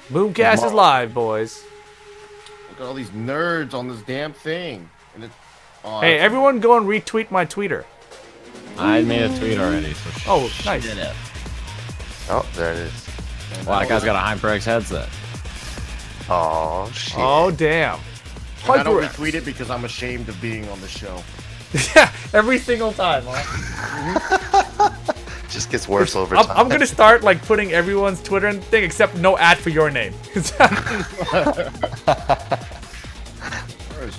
BOOMcast is live, boys. Look at all these nerds on this damn thing. And Hey, everyone go and retweet my tweeter. I made a tweet already. So nice. Oh, there it is. Well, that guy's got a HyperX headset. Oh, shit. Oh, damn. I don't retweet it because I'm ashamed of being on the show. Yeah, every single time, huh? Just gets worse over time. I'm gonna start like putting everyone's Twitter and thing except no ad for your name.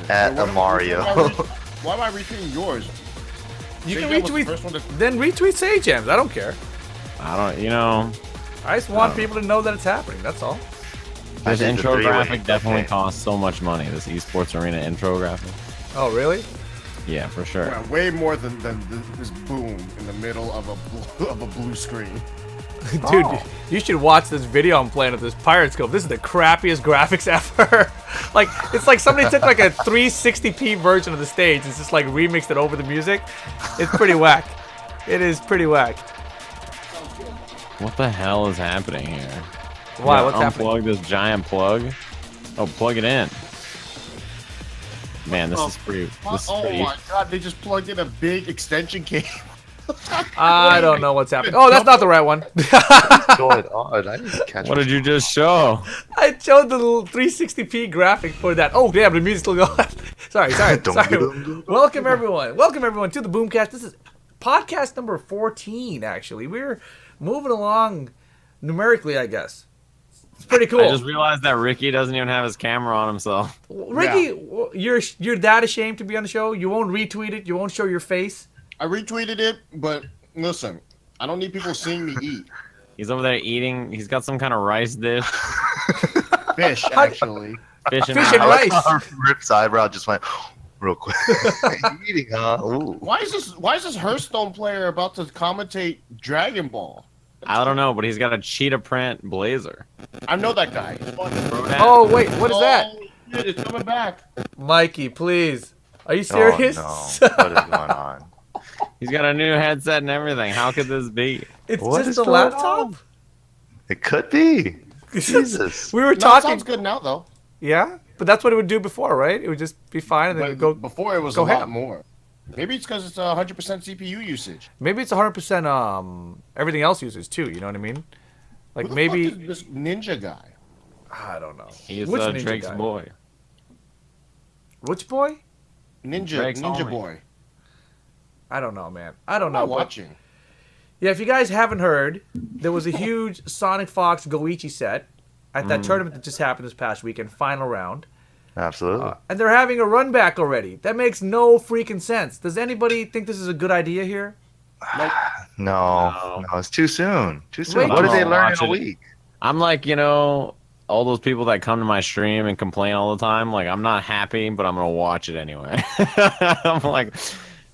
At Mario. Why am I retweeting yours? You can Sajam was the retweet. first one to- Then retweet Sajams. I don't care. I don't, you know, I just want people to know that it's happening. That's all. this did the intro three-way. graphic definitely Okay. costs so much money. This esports arena intro graphic. Oh, really? Yeah, for sure. Yeah, way more than this boom in the middle of a blue screen. Dude, you should watch this video I'm playing with this pirate scope. This is the crappiest graphics ever. Like, it's like somebody took like a 360p version of the stage and just like remixed it over the music. It's pretty whack. It is pretty whack. What the hell is happening here? Why? You What's gotta happening? Unplug this giant plug. Oh, plug it in. Man, this is pretty. This is Oh pretty. my god, they just plugged in a big extension cable. I don't know what's happening. Oh, that's not the right one. What's going on? I didn't catch What did you just show? I showed the little 360p graphic for that. Oh, damn, the music's still going. sorry. Welcome, everyone to the BOOMcast. This is podcast number 14, actually. We're moving along numerically, I guess. It's pretty cool. I just realized that Ricky doesn't even have his camera on himself. Ricky, you're that ashamed to be on the show? You won't retweet it? You won't show your face? I retweeted it, but listen, I don't need people seeing me eat. He's over there eating. He's got some kind of rice dish. Fish, actually. Fish and Fish and rice. rice. Rip's eyebrow just went real quick. Eating, huh? Ooh. Why is this Hearthstone player about to commentate Dragon Ball? I don't know, but he's got a cheetah print blazer. I know that guy. Oh, wait, what is that? Shit, it's coming back. Mikey, please. Are you serious? Oh, no. What is going on? He's got a new headset and everything. How could this be? It's What just is a going laptop? It could be. Jesus. We were No, it talking. sounds good now, though. Yeah, but that's what it would do before, right? It would just be fine, and then it would But go. before it was go a lot ham. more. Maybe it's because it's 100% CPU usage. Maybe it's 100% everything else usage too. You know what I mean? Like Who the maybe fuck is this ninja guy? I don't know. He's Which ninja Drake's guy? boy. Which boy? Drake's Ninja homie. boy. I don't know, man. I don't I'm know. not But- watching. Yeah, if you guys haven't heard, there was a huge Sonic Fox Goichi set at that tournament that just happened this past weekend, final round. Absolutely. And they're having a run back already. That makes no freaking sense. Does anybody think this is a good idea here? no, it's too soon. Too soon. Wait, What did they I'll learn watch in a it. week? I'm like, you know, all those people that come to my stream and complain all the time. Like, I'm not happy, but I'm gonna watch it anyway. I'm like,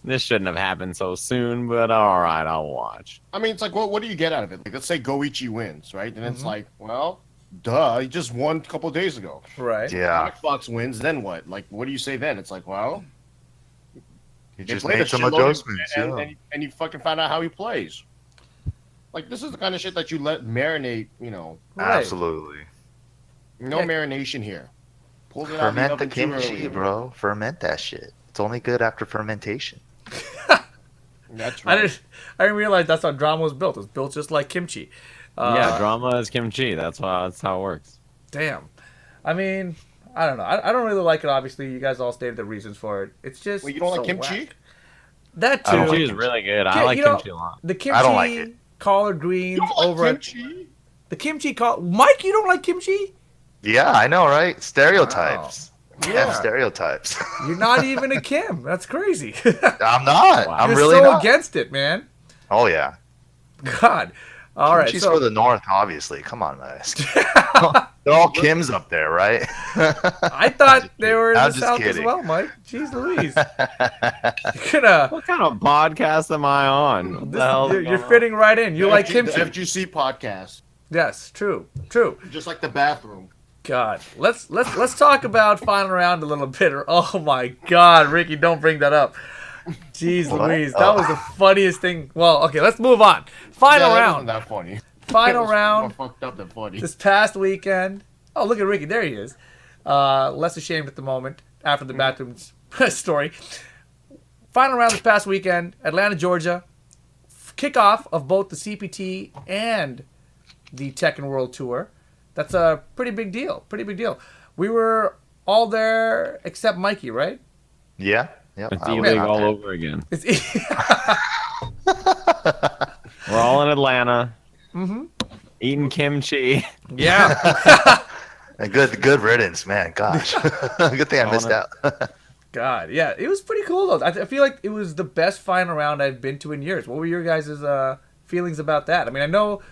this shouldn't have happened so soon, but all right, I'll watch. I mean, it's like, what do you get out of it? Like, let's say Goichi wins, right? And it's like, well, duh, he just won a couple of days ago. Right. Yeah. Sonic Fox wins, then what? Like, what do you say then? It's like, well, He they just played made a some shitload adjustments. and, Yeah. and you fucking found out how he plays. Like, this is the kind of shit that you let marinate, you know. Right. Absolutely. No Yeah. marination here. Pulled it out of Ferment the oven too kimchi, early. bro. Ferment that shit. It's only good after fermentation. That's I right. didn't realize that's how drama was built. It was built just like kimchi. Yeah, drama is kimchi. That's how it works. Damn. I mean, I don't know. I don't really like it. Obviously, you guys all stated the reasons for it. It's just Wait, you don't like so kimchi? whack. That I don't too. Kimchi is really good. I Yeah, like you know- kimchi a lot. The kimchi I don't like it. collard greens You don't like over at kimchi? the kimchi Mike, you don't like kimchi? Yeah, I know, right? Stereotypes. Yeah. F stereotypes. You're not even a Kim. That's crazy. I'm not. Wow. I'm You're really so not. against it, man. Oh yeah. God. All right. She's So for the North, obviously. Come on, guys. They're all Kims up there, right? I thought they were in I'm the just South as kidding. well, Mike. Jeez Louise. You're gonna. What kind of podcast am I on? What the hell's You're going on? fitting right in. You like The kimchi. FGC podcast. Yes, true. Just like the bathroom. God, let's talk about final round a little bit. Oh my God, Ricky, don't bring that up. Jeez What? Louise, that was the funniest thing. Well, okay, let's move on. Final Yeah, that round. wasn't that funny. Final More round fucked up than funny. this past weekend. Oh, look at Ricky. There he is. Less ashamed at the moment after the bathroom story. Final round this past weekend, Atlanta, Georgia. Kickoff of both the CPT and the Tekken World Tour. That's a pretty big deal. Pretty big deal. We were all there except Mikey, right? Yeah. Yep. It's I was E-League not all there. over again. It's We're all in Atlanta. Eating kimchi. yeah. Good riddance, man. Gosh. Good thing I missed out. God, yeah, it was pretty cool though. I feel like it was the best final round I've been to in years. What were your guys' feelings about that? I mean, I know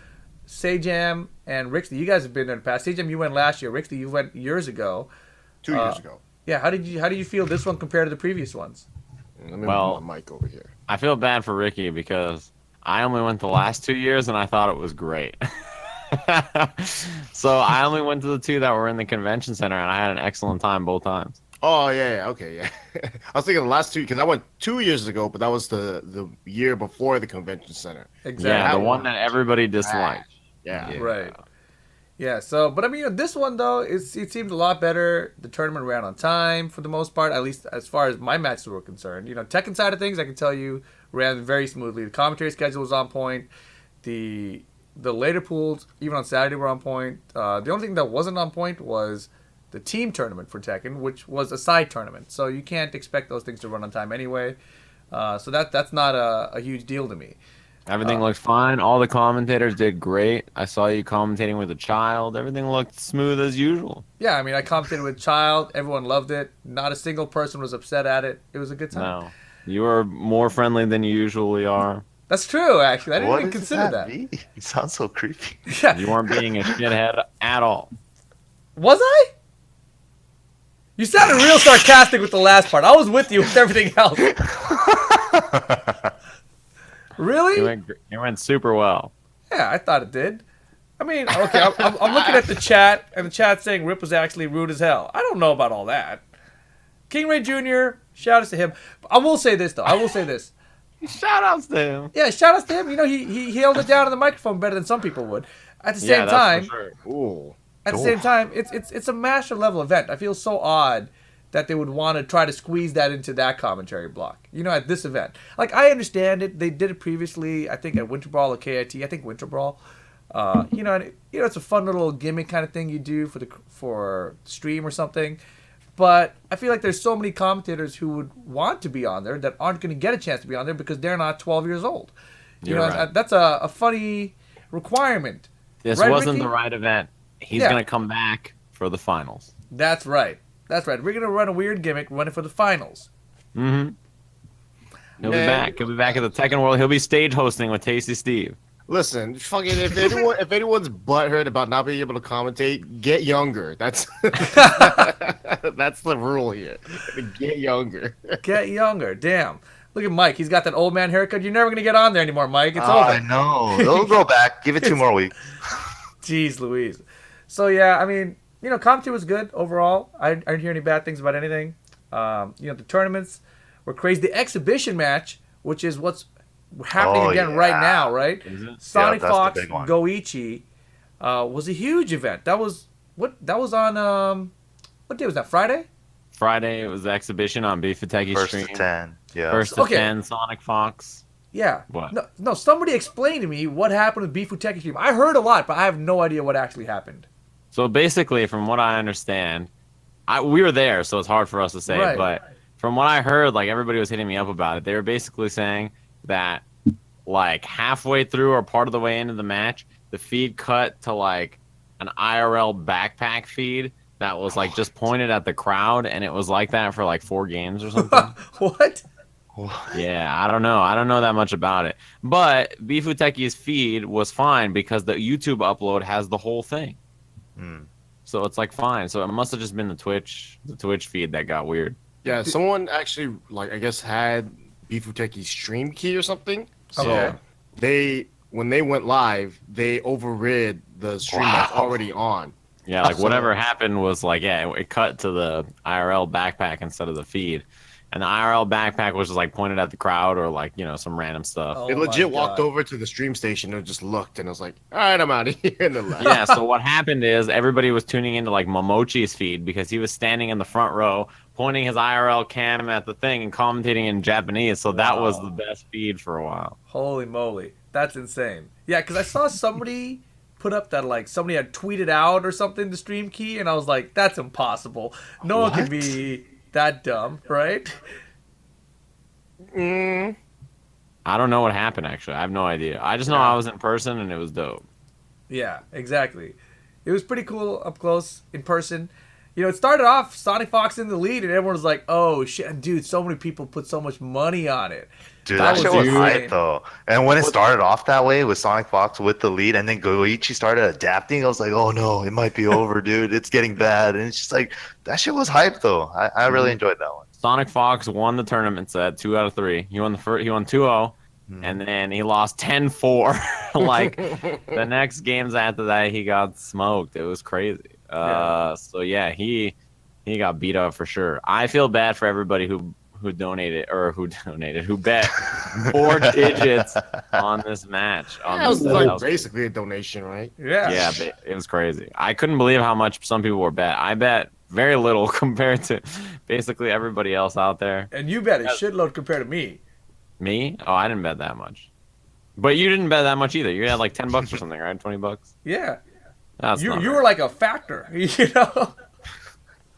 Sajam and Rickstah, you guys have been there in the past. Sajam, you went last year. Rickstah, you went years ago. 2 years ago. Yeah, how did you feel this one compared to the previous ones? Let me Well- move my mic over here. I feel bad for Ricky because I only went the last 2 years and I thought it was great. So I only went to the two that were in the convention center and I had an excellent time both times. Oh yeah, okay, yeah. I was thinking the last two because I went 2 years ago, but that was the year before the convention center. Exactly. Yeah, the That one one. that everybody disliked. Yeah. Right. Yeah. So, but I mean, this one though, it seemed a lot better. The tournament ran on time for the most part, at least as far as my matches were concerned. You know, Tekken side of things, I can tell you, ran very smoothly. The commentary schedule was on point. The later pools, even on Saturday, were on point. The only thing that wasn't on point was the team tournament for Tekken, which was a side tournament. So you can't expect those things to run on time anyway. So that's not a huge deal to me. Everything looked fine. All the commentators did great. I saw you commentating with a child. Everything looked smooth as usual. Yeah, I mean, I commentated with Child. Everyone loved it. Not a single person was upset at it. It was a good time. No. You were more friendly than you usually are. That's true, actually. I didn't What even does consider that. mean? It sounds so creepy. Yeah. You weren't being a shithead at all. Was I? You sounded real sarcastic with the last part. I was with you with everything else. Really? It went super well. Yeah, I thought it did. I mean, okay, I'm looking at the chat, and the chat's saying Rip was actually rude as hell. I don't know about all that. King Ray Jr., shout outs to him. I will say this, though. Shout outs to him. Yeah, shout outs to him. You know, he held it down on the microphone better than some people would. At the same time, for sure. Ooh. At the same time, it's a master level event. I feel so odd that they would want to try to squeeze that into that commentary block. You know, at this event, like I understand it. They did it previously. I think at Winter Brawl or KIT. I think Winter Brawl. You know, it's a fun little gimmick kind of thing you do for stream or something. But I feel like there's so many commentators who would want to be on there that aren't going to get a chance to be on there because they're not 12 years old. You know, right. that's a funny requirement. This Right, wasn't Ricky? the right event. He's Yeah. going to come back for the finals. That's right. That's right. We're going to run a weird gimmick, run it for the finals. Mm-hmm. He'll be Man. back. He'll be back at the Tekken World. He'll be stage hosting with Tasty Steve. Listen, fucking if anyone's butthurt about not being able to commentate, get younger. That's that's the rule here. Get younger. Get younger. Damn. Look at Mike. He's got that old man haircut. You're never going to get on there anymore, Mike. It's I over. know. It'll grow back. Give it 2 more weeks. Jeez Louise. So, yeah, I mean, you know, commentary was good overall. I didn't hear any bad things about anything. You know, the tournaments were crazy. The exhibition match, which is what's happening Oh, again yeah. right now, right? Is it? Sonic Yeah, that's the Fox big one. Goichi was a huge event. That was on what day was that? Friday? Friday, it was the exhibition on Beefateki's First stream. to 10. Yeah. First to Okay. 10, Sonic Fox. Yeah. What? No, somebody explained to me what happened with Beefuteki stream. I heard a lot, but I have no idea what actually happened. So basically, from what I understand, we were there, so it's hard for us to say. Right. But from what I heard, like everybody was hitting me up about it. They were basically saying that, like halfway through or part of the way into the match, the feed cut to like an IRL backpack feed that was like just pointed at the crowd, and it was like that for like 4 games or something. What? Yeah, I don't know. I don't know that much about it. But Beefuteki's feed was fine because the YouTube upload has the whole thing. Hmm. So it's like fine. So it must have just been the Twitch feed that got weird. Yeah, someone actually I guess had Beefuteki's stream key or something. So Okay. when they went live, they overrid the stream that's already on. Yeah, like whatever happened was like, yeah, it cut to the IRL backpack instead of the feed. and the IRL backpack was just like pointed at the crowd or like some random stuff. Oh They my legit walked God. over to the stream station and just looked and was like, all right, I'm out of here. And then left. Yeah, so what happened is everybody was tuning into like Momochi's feed because he was standing in the front row pointing his IRL cam at the thing and commentating in Japanese. So that was Wow. the best feed for a while. Holy moly, that's insane. Yeah, because I saw somebody put up that like somebody had tweeted out or something the stream key, and I was like, that's impossible. No one can What? be that dumb, right? Mm, I don't know what happened actually. I have no idea. I just know I was in person and it was dope. Yeah, exactly. It was pretty cool up close in person. It started off Sonic Fox in the lead, and everyone was like, "Oh shit, and dude! So many people put so much money on it." Dude, That that shit was was insane. hype though. And when it started off that way with Sonic Fox with the lead, and then Goichi started adapting, I was like, oh no, it might be over, dude. It's getting bad. And it's just like that shit was hype though. I really enjoyed that one. Sonic Fox won the tournament set 2 out of 3. He won he won 2-0 and then he lost 10-4. Like the next games after that he got smoked. It was crazy. So yeah, he got beat up for sure. I feel bad for everybody who bet 4 digits on this match. that was like basically a donation, right? Yeah. Yeah, but it was crazy. I couldn't believe how much some people were bet. I bet very little compared to basically everybody else out there. And you bet a shitload compared to me. Me? Oh, I didn't bet that much. But you didn't bet that much either. You had like $10 or something, right? $20. Yeah. That's You not were right. like a factor,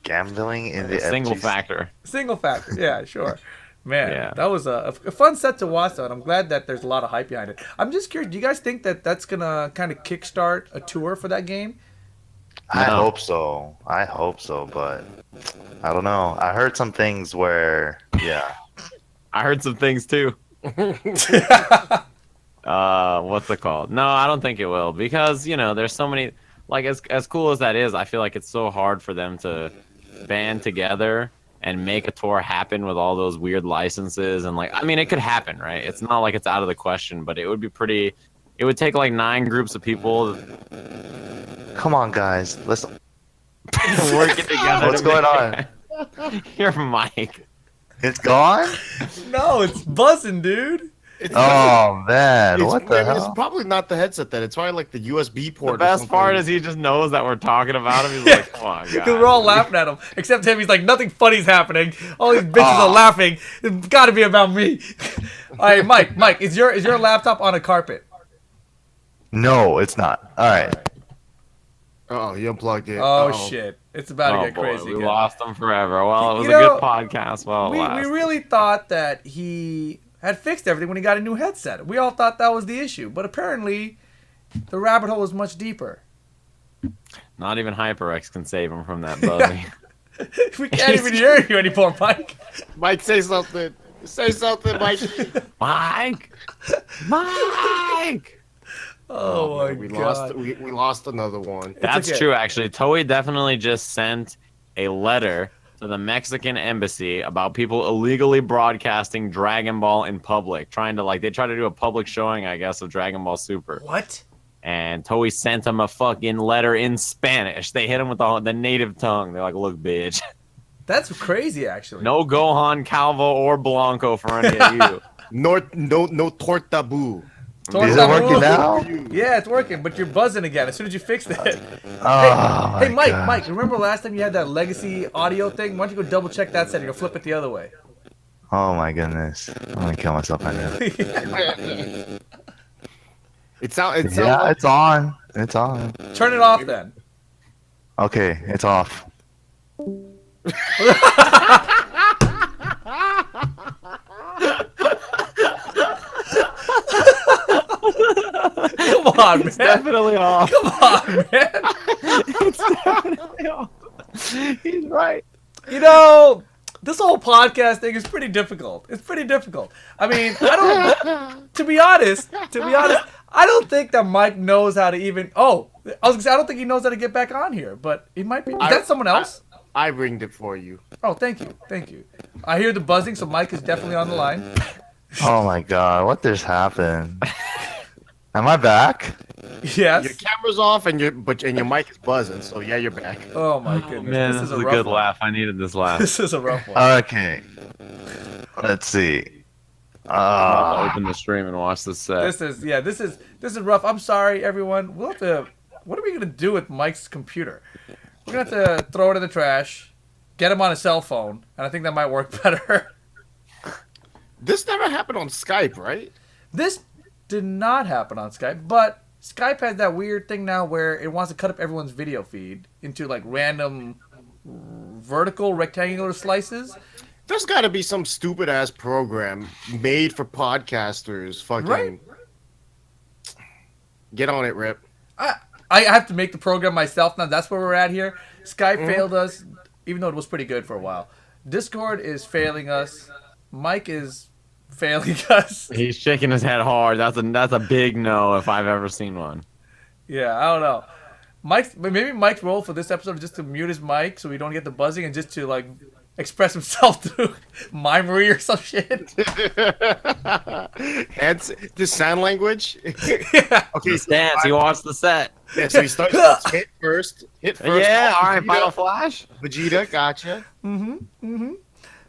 Gambling in the A single FGC. factor. Single factor. Yeah, sure. Man, Yeah. that was a fun set to watch, though, and I'm glad that there's a lot of hype behind it. I'm just curious, do you guys think that that's going to kind of kickstart a tour for that game? I No. hope so. But I don't know. I heard some things where, yeah. I heard some things too. What's it called? No, I don't think it will because, there's so many, like as cool as that is, I feel like it's so hard for them to band together and make a tour happen with all those weird licenses and it could happen, right? It's not like it's out of the question, but it would be it would take like 9 groups of people Come on, guys. Listen. working together. What's to going make- on? Your mic. It's gone? No, it's buzzing, dude. Oh, man. What the It's hell? probably not the headset then. It's probably like the USB port. The best part is he just knows that we're talking about him. He's like, come on, guys. Because we're all laughing at him. Except him, he's like, nothing funny's happening. All these bitches are laughing. It's got to be about me. All right, Mike, is your laptop on a carpet? No, it's not. All right. Oh, you unplugged it. Oh, Uh-oh. shit. It's about to Oh, get boy, crazy we again. lost him forever. Well, it was You a know, good podcast. Well, We really thought that he had fixed everything when he got a new headset. We all thought that was the issue. But apparently, the rabbit hole is much deeper. Not even HyperX can save him from that buzzing. We can't even hear you anymore, Mike. Mike, say something. Say something, Mike. Mike! Mike! Oh, my we God. lost. We lost another one. That's okay. true, actually. Toei definitely just sent a letter to the Mexican embassy about people illegally broadcasting Dragon Ball in public, they try to do a public showing, I guess, of Dragon Ball Super. What? And Toei sent him a fucking letter in Spanish. They hit him with the native tongue. They're like, look, bitch. That's crazy, actually. No Gohan, Calvo, or Blanco for any of you. No tortaboo. Is it working now? Yeah, it's working, but you're buzzing again as soon as you fixed it. Oh, Hey, my Mike, God. Mike, remember last time you had that legacy audio thing? Why don't you go double check that setting or flip it the other way? Oh, my goodness. I'm going to kill myself right now. It's out. It's Yeah, out. it's on. It's on. Turn it off then. Okay, it's off. Come on, man. Definitely off. Come on, man. It's definitely off. He's right. This whole podcast thing is pretty difficult. It's pretty difficult. I mean, to be honest, I don't think that Mike knows how to even. Oh, I was gonna say I don't think he knows how to get back on here, but he might be. Is that someone else? I ringed it for you. Oh, thank you. I hear the buzzing, so Mike is definitely on the line. Oh, my God. What just happened? Am I back? Yes. Your camera's off and your mic is buzzing. So yeah, you're back. Oh my goodness. Man, this this is is a rough good one. laugh. I needed this laugh. This is a rough one. Okay. Let's see. I'll open the stream and watch this set. This is rough. I'm sorry, everyone. We'll have to. What are we gonna do with Mike's computer? We're gonna have to throw it in the trash, get him on a cell phone, and I think that might work better. This never happened on Skype, right? This did not happen on Skype, but Skype has that weird thing now where it wants to cut up everyone's video feed into like random vertical rectangular slices. There's got to be some stupid ass program made for podcasters. Fucking Right. Get on it, Rip. I have to make the program myself now. That's where we're at here. Skype failed us, even though it was pretty good for a while. Discord is failing us. Mike is failing us. He's shaking his head hard. That's a big no if I've ever seen one. Yeah, I don't know. Maybe Mike's role for this episode is just to mute his mic so we don't get the buzzing and just to like express himself through mimery or some shit. And just sign language. Yeah. Okay, Stance, he wants the set. Yeah, so he starts hit first. Yeah, all right, Final Flash. Vegeta, gotcha.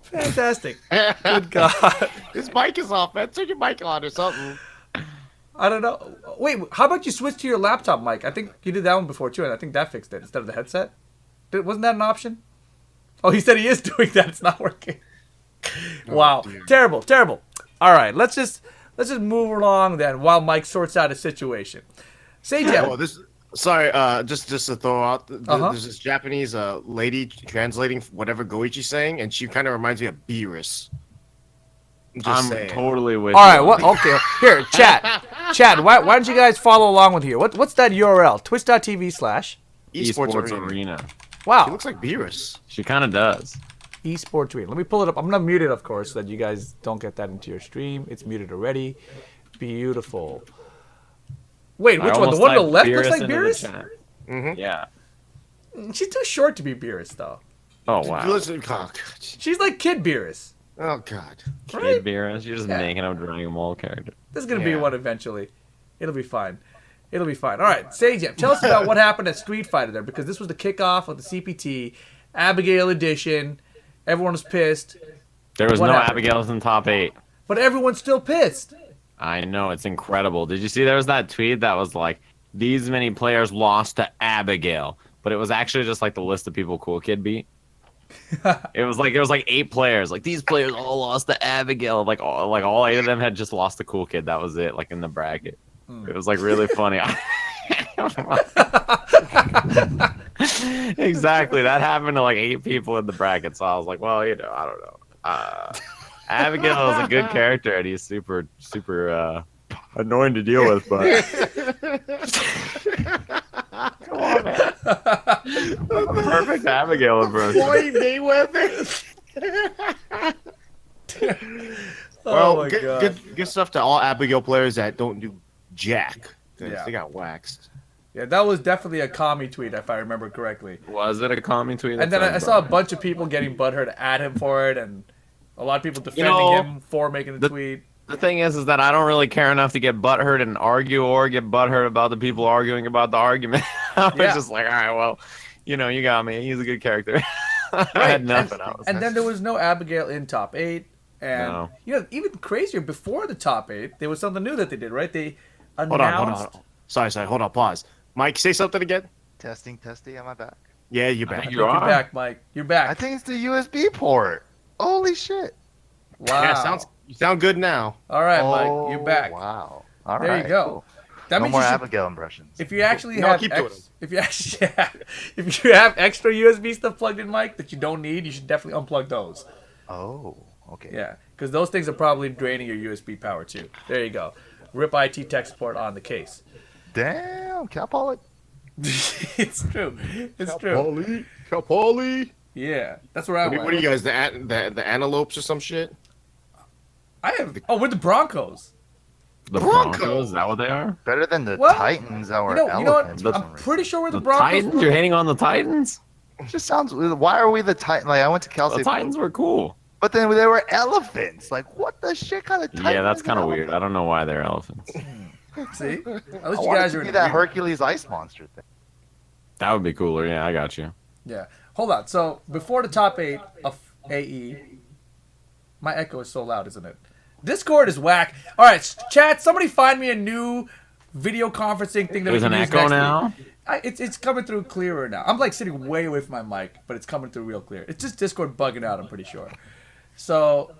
Fantastic. Good God. His mic is off, man. Turn your mic on or something. I don't know. Wait, how about you switch to your laptop mic? I think you did that one before too, and I think that fixed it instead of the headset. Wasn't that an option? Oh, he said he is doing that. It's not working. Wow. Dear. Terrible. All right, let's just move along then while Mike sorts out a situation. Sajam. Oh, just to throw out, there's this Japanese lady translating whatever Goichi's saying, and she kind of reminds me of Beerus. I'm saying. totally with All you. right, what? Okay, here, chat. Why don't you guys follow along with here? What's that URL? Twitch.tv/ Esports Arena. Arena. Wow. He looks like Beerus. She kind of does. Esports Arena. Let me pull it up. I'm gonna mute it, of course, so that you guys don't get that into your stream. It's muted already. Beautiful. Wait, which one? The one on the left looks like Beerus? Mm-hmm. Yeah. She's too short to be Beerus, though. Oh wow. Listen, oh god. She's like Kid Beerus. Oh god. Right? Kid Beerus, you're just making up a Dragon Ball character. There's gonna be Yeah. one eventually. It'll be fine. All right, Sajam, tell us about what happened at Street Fighter there, because this was the kickoff of the CPT Abigail edition. Everyone was pissed, There was What no happened? Abigail's in top 8. but everyone's still pissed. I know, it's incredible. Did you see there was that tweet that was like, these many players lost to Abigail, but it was actually just like the list of people Cool Kid beat. It was like 8 players. Like these players all lost to Abigail. Like all 8 of them had just lost to Cool Kid. That was it. Like in the bracket. It was like really funny. Exactly. That happened to like 8 people in the bracket. So I was like, well, I don't know. Abigail is a good character, and he's super annoying to deal with. But come on, man. Perfect Abigail impression. Boy, Mayweather. Oh my good, god. good stuff to all Abigail players that don't do jack. Yeah. They got waxed. Yeah, that was definitely a commie tweet, if I remember correctly. Was it a commie tweet? And then I saw a bunch of people getting butthurt at him for it, and a lot of people defending him for making the tweet. The thing is that I don't really care enough to get butthurt and argue or get butthurt about the people arguing about the argument. I was just like, all right, well, you got me. He's a good character. I had nothing else. And then there was no Abigail in top 8. And, No. even crazier, before the top 8, there was something new that they did, right? They announced... Hold on. Sorry. Hold on. Pause. Mike, say something again. Testing. Am I back? Yeah, you're back. think You're are. back, Mike. You're back. I think it's the USB port. Holy shit. Wow. Yeah, you sound good now. All right, Oh, Mike. You're back. Wow. All There right. you go. Cool. That No means more you should, Abigail impressions. if you actually No, have keep doing if you have extra USB stuff plugged in, Mike, that you don't need, you should definitely unplug those. Oh, okay. Yeah, because those things are probably draining your USB power too. There you go. RIP IT tech support on the case. Damn, Capoli. It's true. It's true. Capoli. Yeah, that's where I went. What are you guys, the antelopes or some shit? I have. Oh, we're the Broncos. The Broncos. Broncos? Is that what they are? Better than the Well, Titans that were You know what? elephants. for some I'm reason. pretty sure we're the The Broncos. Titans? You're hating on the Titans? It just sounds. Why are we the Titans? Like I went to Cal The State, Titans were cool. but then they were elephants. Like what the shit kind of Titan? Yeah, that's is an kind of elephant? weird. I don't know why they're elephants. See, at I least you want guys it are to in be that agreement. Hercules ice monster thing. That would be cooler. Yeah, I got you. Yeah. Hold on. So before the top 8 of AE, My echo is so loud, isn't it? Discord is whack. All right, chat. Somebody find me a new video conferencing thing that There's we can an use echo next now? week. It's coming through clearer now. I'm like sitting way away from my mic, but it's coming through real clear. It's just Discord bugging out, I'm pretty sure. So,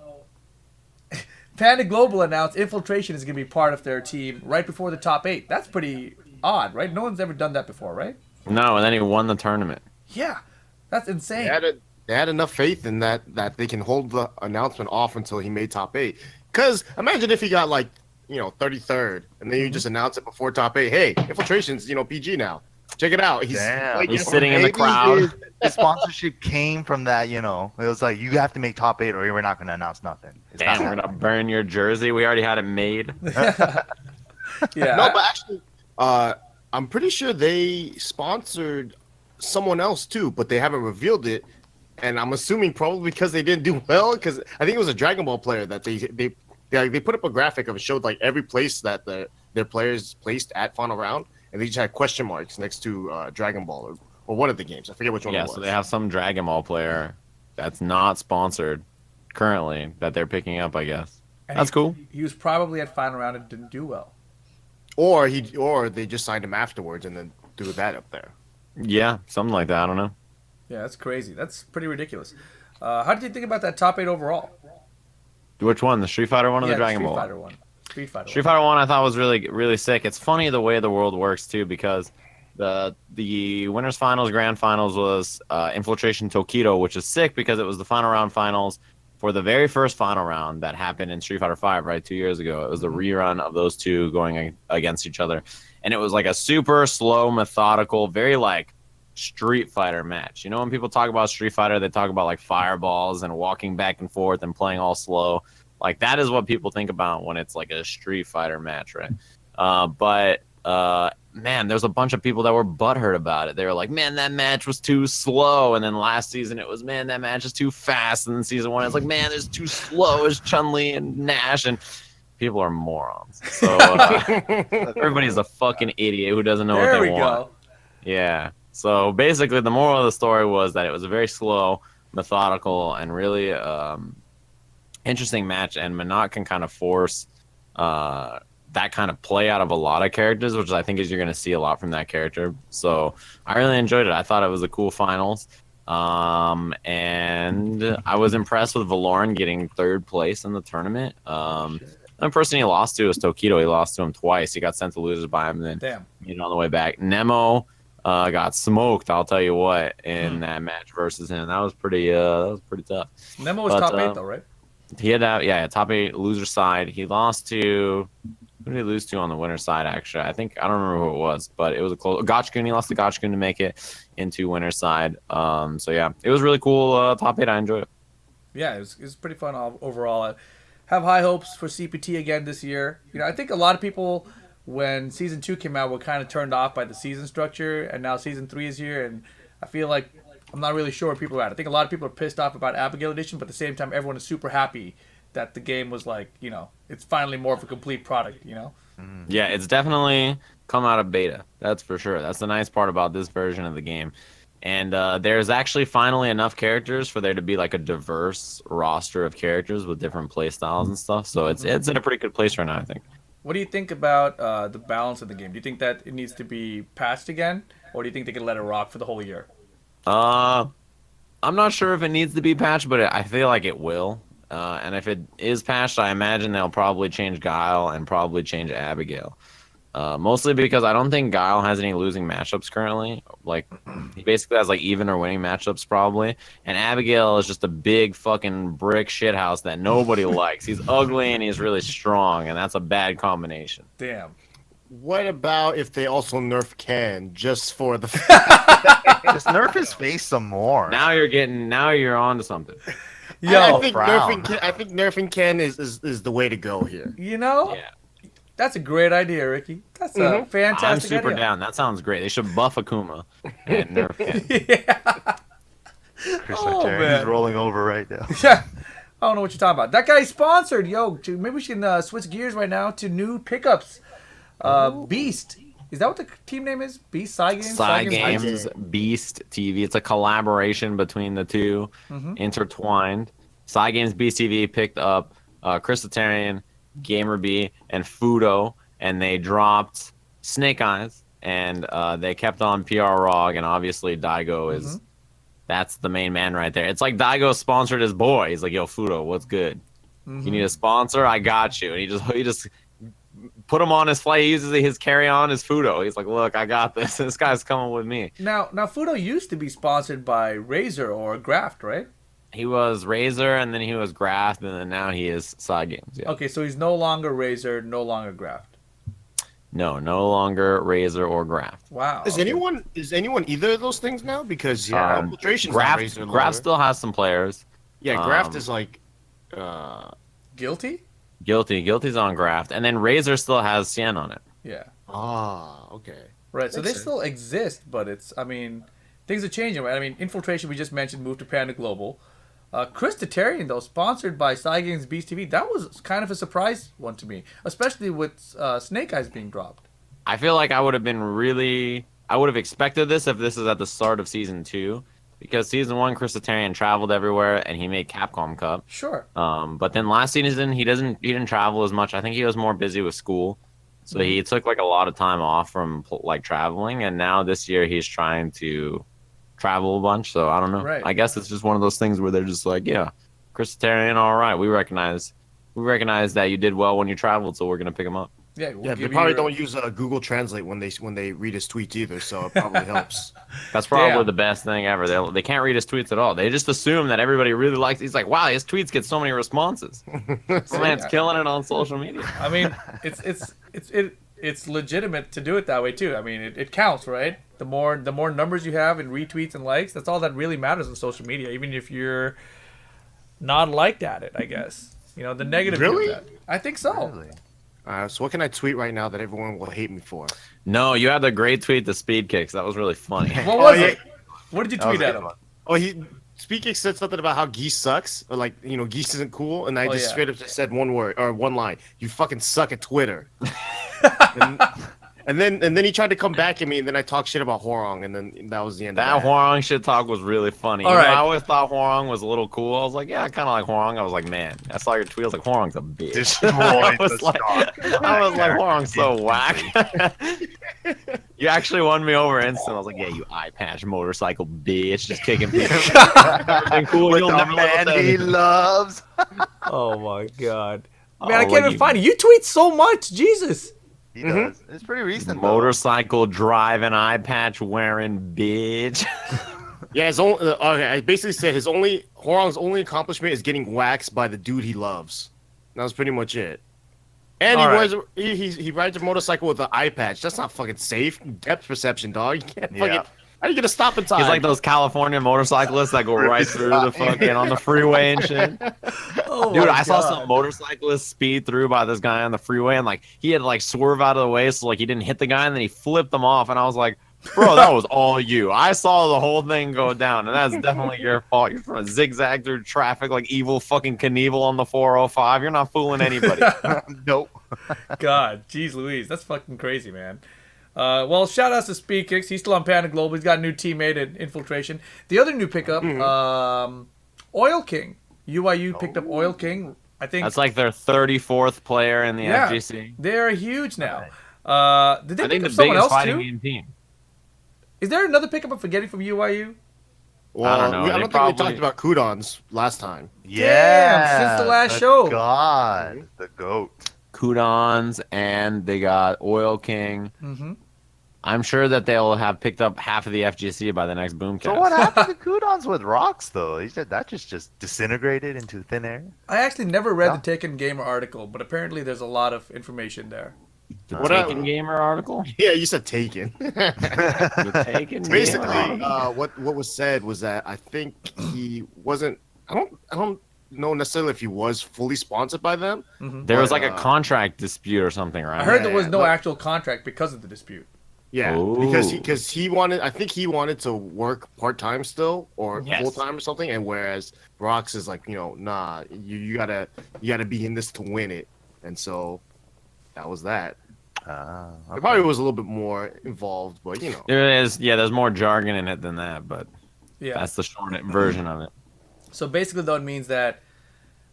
Panda Global announced Infiltration is going to be part of their team right before the top 8. That's pretty odd, right? No one's ever done that before, right? No, and then he won the tournament. Yeah, that's insane. They had enough faith in that they can hold the announcement off until he made top 8. Because imagine if he got 33rd, and then you just announce it before top 8. Hey, Infiltration's PG now. Check it out. He's sitting in the crowd. The sponsorship came from that, It was like, you have to make top 8 or we're not going to announce nothing. Damn, we're going to burn your jersey. We already had it made. Yeah. No, but actually, I'm pretty sure they sponsored someone else too, but they haven't revealed it. And I'm assuming probably because they didn't do well, because I think it was a Dragon Ball player that they put up a graphic of it, showed every place that their players placed at final round, and they just had question marks next to Dragon Ball or one of the games. I forget which one it was. Yeah, so they have some Dragon Ball player that's not sponsored currently that they're picking up, I guess. And That's cool. He was probably at final round and didn't do well. Or they just signed him afterwards and then threw that up there. Yeah, something like that. I don't know. Yeah, that's crazy. That's pretty ridiculous. How did you think about that top 8 overall? Which one? The Street Fighter one or the Yeah, Dragon Street Ball? Fighter one. Street Fighter Street Fighter 1 I thought was really, really sick. It's funny the way the world works, too, because the winners finals, grand finals was Infiltration Tokido, which is sick because it was the final round finals for the very first final round that happened in Street Fighter 5, right, 2 years ago. It was the rerun of those two going against each other. And it was like a super slow, methodical, very Street Fighter match. When people talk about Street Fighter, they talk about fireballs and walking back and forth and playing all slow. That is what people think about when it's a Street Fighter match, right? Man, there's a bunch of people that were butthurt about it. They were like, man, that match was too slow. And then last season it was, man, that match is too fast. And then season 1 it's like, man, it's too slow as Chun-Li and Nash. And people are morons. So everybody's a fucking idiot who doesn't know what they want. Go. Yeah. So basically the moral of the story was that it was a very slow, methodical, and really interesting match. And Minot can kind of force that kind of play out of a lot of characters, which I think is you're going to see a lot from that character. So I really enjoyed it. I thought it was a cool finals. And I was impressed with Valoran getting 3rd place in the tournament. The person he lost to was Tokido. He lost to him twice. He got sent to losers by him. And then, on the way back, Nemo got smoked, I'll tell you what, in that match versus him. That was pretty tough. Nemo was top 8 though, right? He had top 8 loser side. He lost to, who did he lose to on the winner side? Actually, I don't remember who it was, but it was a close. Gotchgoon. He lost to Gotchgoon to make it into winner side. So yeah, it was really cool. Top 8. I enjoyed it. Yeah, it was pretty fun overall. I have high hopes for CPT again this year. I think a lot of people, when season 2 came out, were kind of turned off by the season structure, and now season 3 is here, and I feel like I'm not really sure where people are at. I think a lot of people are pissed off about Abigail Edition, but at the same time, everyone is super happy that the game was it's finally more of a complete product, Yeah, it's definitely come out of beta. That's for sure. That's the nice part about this version of the game. And there's actually finally enough characters for there to be a diverse roster of characters with different play styles and stuff. So it's in a pretty good place right now, I think. What do you think about the balance of the game? Do you think that it needs to be patched again, or do you think they can let it rock for the whole year? I'm not sure if it needs to be patched, but I feel like it will. And if it is patched, I imagine they'll probably change Guile and probably change Abigail. Mostly because I don't think Guile has any losing matchups currently. He basically has even or winning matchups probably. And Abigail is just a big fucking brick shithouse that nobody likes. He's ugly and he's really strong, and that's a bad combination. Damn. What about if they also nerf Ken just for the just nerf his face some more. Now you're on to something. Yo, I think nerfing Ken is the way to go here. Yeah. That's a great idea, Ricky. That's a fantastic I'm super idea. down. That sounds great. They should buff Akuma and nerf Ken. Yeah. He's rolling over right now. Yeah. I don't know what you're talking about. That guy's sponsored. Yo, maybe we can switch gears right now to new pickups. Beast. Is that what the team name is? Beast Cygames? Cygames Beast TV. It's a collaboration between the two, intertwined. Cygames BCV picked up Crystalitarian, GamerB, and Fudo, and they dropped Snake Eyes, and they kept on PR Rog, and obviously Daigo is that's the main man right there. It's like Daigo sponsored his boy. He's like, yo, Fudo, what's good? You need a sponsor? I got you. And he just put him on his flight. He uses his carry-on as Fudo. He's like, look, I got this. This guy's coming with me. Now Fudo used to be sponsored by Razer or Graft, right? He was Razer, and then he was Graft, and then now he is Cygames. Yeah. Okay, so he's no longer Razer, no longer Graft. No longer Razer or Graft. Wow. Is anyone either of those things now? Because Infiltration's not Razer longer. Graft still has some players. Yeah, Graft is like Guilty? Guilty's on Graft, and then Razer still has Cien on it. Yeah. Ah, okay. Right, so Makes they sense. still exist, but things are changing, right? I mean, Infiltration, we just mentioned, moved to Panda Global. Crystalitarian, though, sponsored by Cygames Beast TV, that was kind of a surprise one to me, especially with Snake Eyes being dropped. I feel like I would have expected this if this is at the start of Season 2, because Season 1, Crystalitarian traveled everywhere, and he made Capcom Cup. Sure. But then last season, he didn't travel as much. I think he was more busy with school. So he took like a lot of time off from like traveling, and now this year he's trying to travel a bunch. So I don't know. Right. I guess it's just one of those things where they're just like, yeah, Crystalitarian, all right, we recognize that you did well when you traveled, so we're gonna pick him up. Yeah, They probably don't use Google Translate when they read his tweets either, so it probably helps. That's probably Damn. the best thing ever. They can't read his tweets at all. They just assume that everybody really likes. He's like, wow, his tweets get so many responses. This man's killing it on social media. I mean, it's legitimate to do it that way too. I mean, it counts, right? The more numbers you have in retweets and likes, that's all that really matters on social media. Even if you're not liked at it, I guess. You know, the negative. Really? Of that. I think so. Really? So what can I tweet right now that everyone will hate me for? No, you had the great tweet, the speed kicks. That was really funny. What was yeah. it? What did you That was tweet a at good him? one. Oh, Speaking said something about how Geese sucks, or like, Geese isn't cool, and I just yeah. straight up just said one word or one line: "You fucking suck at Twitter." and then he tried to come back at me, and then I talked shit about Horong, and then that was the end. That of that. Horong shit talk was really funny. All You know, right. I always thought Horong was a little cool. I was like, yeah, I kind of like Horong. I was like, man, I saw your tweet. I was like, Horong's a bitch. Destroyed I was the like, stock. I was like, Horong's so whack. You actually won me over instant. I was like, yeah, you eye patch motorcycle bitch, just kicking people. Everything cool. With You'll the never man let he loves. Oh my god. Man, Oh, I what can't even you- find it. You tweet so much, Jesus. He does. It's pretty recent. though. Motorcycle driving, eye patch wearing bitch. Yeah, his only. Okay, I basically said Horong's only accomplishment is getting waxed by the dude he loves. That was pretty much it. And All he right. wears he rides a motorcycle with an eye patch. That's not fucking safe. Depth perception, dog. You can't fucking. Yeah. How are you gonna stop in time? He's like those California motorcyclists that go right through the fucking on the freeway and shit. Oh Dude, my I saw God. some motorcyclists speed through by this guy on the freeway, and like he had to like swerve out of the way so like he didn't hit the guy, and then he flipped them off, and I was like, bro, that was all you. I saw the whole thing go down, and that's definitely your fault. You're trying to zigzag through traffic like evil fucking Knievel on the 405. You're not fooling anybody. Nope. God, jeez Louise, that's fucking crazy, man. Well, shout outs to Speed Kicks. He's still on Panda Global. He's got a new teammate at Infiltration. The other new pickup, Oil King. UIU picked up Oil King. I think That's like their 34th player in the Yeah. FGC. they're huge now. Did they I think pick the up someone biggest else fighting too? game team. Is there another pickup I'm forgetting from UIU? Well, I don't know. I They don't think probably- we talked about Kudons last time. Yeah. since the last show. God, the goat. Kudons, and they got Oil King. Mm-hmm. I'm sure that they'll have picked up half of the FGC by the next Boomcast. So what happened to Kudons with rocks though? He said that just disintegrated into thin air. I actually never read Yeah. the Tekken Gamer article, but apparently there's a lot of information there. The What I- Taken Gamer article? Yeah, you said Taken. The Taken Basically, Gamer article. what was said was that I think he wasn't. I don't know necessarily if he was fully sponsored by them. There was like a uh, contract dispute or something, right? I heard there Yeah, was no but- actual contract because of the dispute. Yeah, Ooh. because he wanted. I think he wanted to work part time still or Yes. full time or something. And whereas Brox is like, nah, you gotta be in this to win it. And so that was that. It probably was a little bit more involved, but There's more jargon in it than that, but Yeah. that's the short version of it. So basically, though, it means that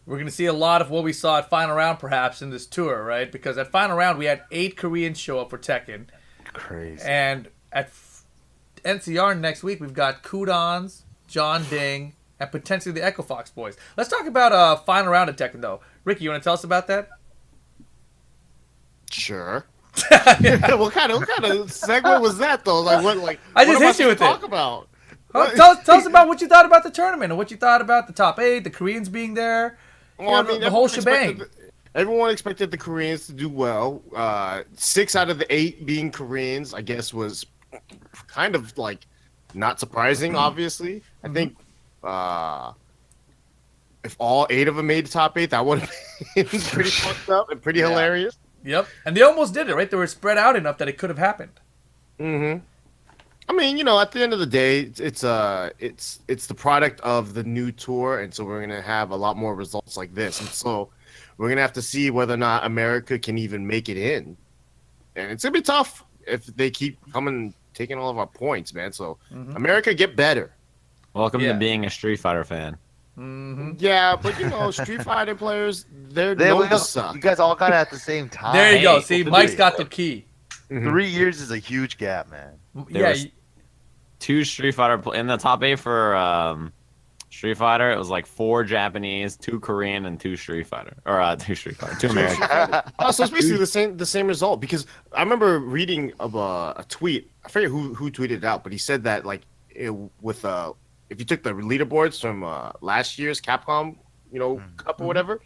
We're going to see a lot of what we saw at Final Round, perhaps, in this tour, right? Because at Final Round, we had 8 Koreans show up for Tekken. Crazy. And at NCR next week, we've got Kudons, John Ding, and potentially the Echo Fox boys. Let's talk about Final Round at Tekken, though. Ricky, you want to tell us about that? Sure. What kind of segue was that, though? Like, what? Like, I just what am hit you with talk it. About? Tell us about what you thought about the tournament and what you thought about the top 8, the Koreans being there. Well, I mean, the whole shebang. Everyone expected the Koreans to do well. 6 out of the 8 being Koreans, I guess, was kind of like not surprising. Obviously, I think if all 8 of them made the top 8, that would have been pretty fucked up and pretty hilarious. Yep, and they almost did it, right? They were spread out enough that it could have happened. Mm-hmm. I mean, at the end of the day, it's the product of the new tour, and so we're gonna have a lot more results like this, and so we're gonna have to see whether or not America can even make it in, and it's gonna be tough if they keep coming, taking all of our points, man. So America, get better. Welcome to being a Street Fighter fan. Mm-hmm. Yeah, but Street Fighter players, they're known to suck. You guys all got it at the same time. There you go. See, Mike's got the key. 3 years is a huge gap, man. There was 2 Street Fighter in the top 8 for Street Fighter. It was like 4 Japanese, 2 Korean, and 2 Street Fighter, or 2 Street Fighter, 2 American. So it's basically the same result, because I remember reading of a tweet. I forget who tweeted it out, but he said that like if you took the leaderboards from last year's Capcom, Cup or whatever,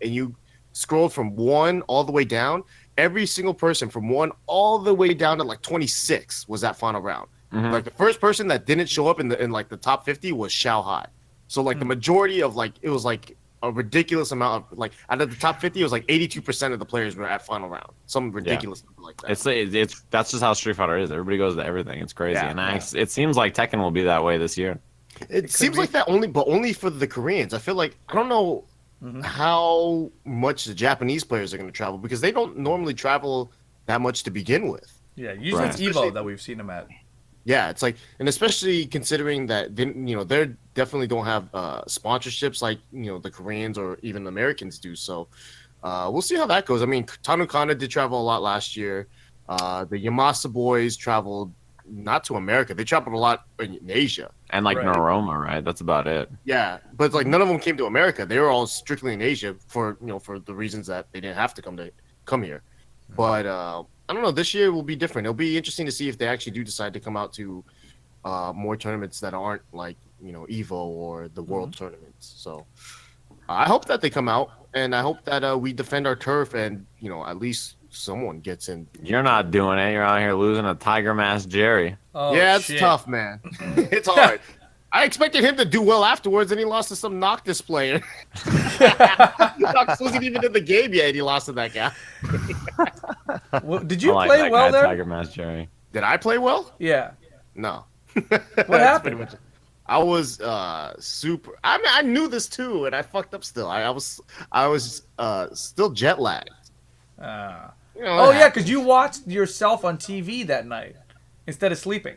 and you scrolled from 1 all the way down, every single person from 1 all the way down to like 26 was that final round. Like the first person that didn't show up in like the top 50 was Xiao Hai. So like the majority of it was like a ridiculous amount of like out of the top 50, it was like 82% of the players were at final round. Some ridiculous number like that. It's that's just how Street Fighter is. Everybody goes to everything. It's crazy, it seems like Tekken will be that way this year. It seems like that only for the Koreans. I feel like I don't know how much the Japanese players are going to travel, because they don't normally travel that much to begin with. Yeah, usually it's Evo that we've seen them at. Yeah, it's like, and especially considering that they definitely don't have sponsorships like the Koreans or even the Americans do. So we'll see how that goes. I mean, Tanukana did travel a lot last year. The Yamasa boys traveled not to America; they traveled a lot in Asia. And like Noroma, right? That's about it. Yeah, but like none of them came to America. They were all strictly in Asia for the reasons that they didn't have to come here. But I don't know. This year will be different. It'll be interesting to see if they actually do decide to come out to more tournaments that aren't like Evo or the World tournaments. So I hope that they come out, and I hope that we defend our turf, and at least someone gets in. You're not doing it. You're out here losing a Tiger Mask Jerry. Oh, yeah, it's shit. tough, man. It's hard. I expected him to do well afterwards, and he lost to some Noctis player. Noctis wasn't even in the game yet, and he lost to that guy. Well, did you play well there? Tiger Mask Jerry. Did I play well? Yeah. No. What happened? I was super. I mean, I knew this too, and I fucked up still. I was still jet lagged. Oh yeah, because you watched yourself on TV that night instead of sleeping.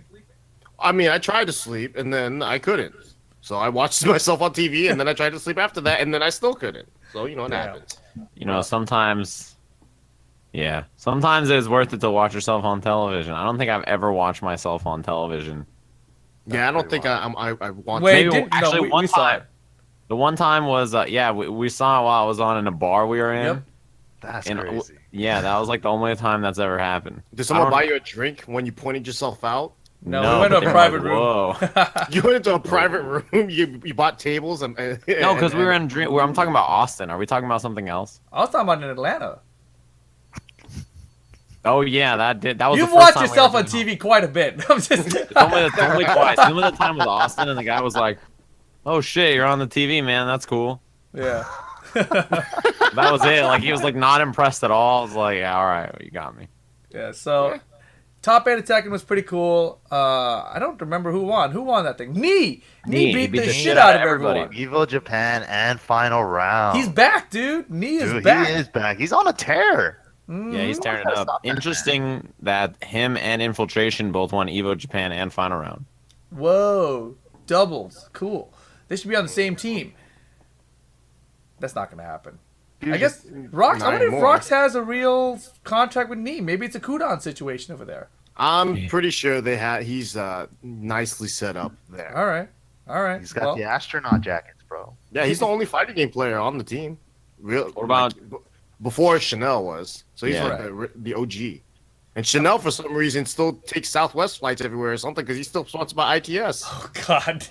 I mean, I tried to sleep, and then I couldn't. So I watched myself on TV, and then I tried to sleep after that, and then I still couldn't. So it happens. Sometimes it's worth it to watch yourself on television. I don't think I've ever watched myself on television. Yeah, I don't think I want. Wait, Actually, one we saw time. it. The one time was we saw it while I was on in a bar we were in. Yep. That's crazy. Yeah, that was like the only time that's ever happened. Did someone buy you a drink when you pointed yourself out? No, we went to a private room. Whoa. You went into a private room. You bought tables and No, because we were in dream. I'm talking about Austin. Are we talking about something else? I was talking about in Atlanta. Oh yeah, that was. You've the first watched time yourself we on TV quite a bit. I'm just. It's only twice. The only time was Austin, and the guy was like, "Oh shit, you're on the TV, man. That's cool." Yeah. That was it. Like he was like not impressed at all. I was like, "Yeah, all right, you got me." Yeah. So, top 8 of Tekken was pretty cool. I don't remember who won. Who won that thing? Nee beat the shit out of everybody. Evo Japan and final round. He's back, dude. Nee is back. He is back. He's on a tear. Yeah, he's tearing it up. Interesting that him and Infiltration both won Evo Japan and final round. Whoa, doubles. Cool. They should be on the same team. That's not gonna happen. I guess Rox. I wonder if Rox has a real contract with Neem. Maybe it's a Kudon situation over there. I'm pretty sure he's nicely set up there. All right. He's got the astronaut jackets, bro. Yeah, he's the only fighting game player on the team. What about before Chanel was? So he's like the OG. And Chanel, for some reason, still takes Southwest flights everywhere or something because he's still sponsored by ITS. Oh God,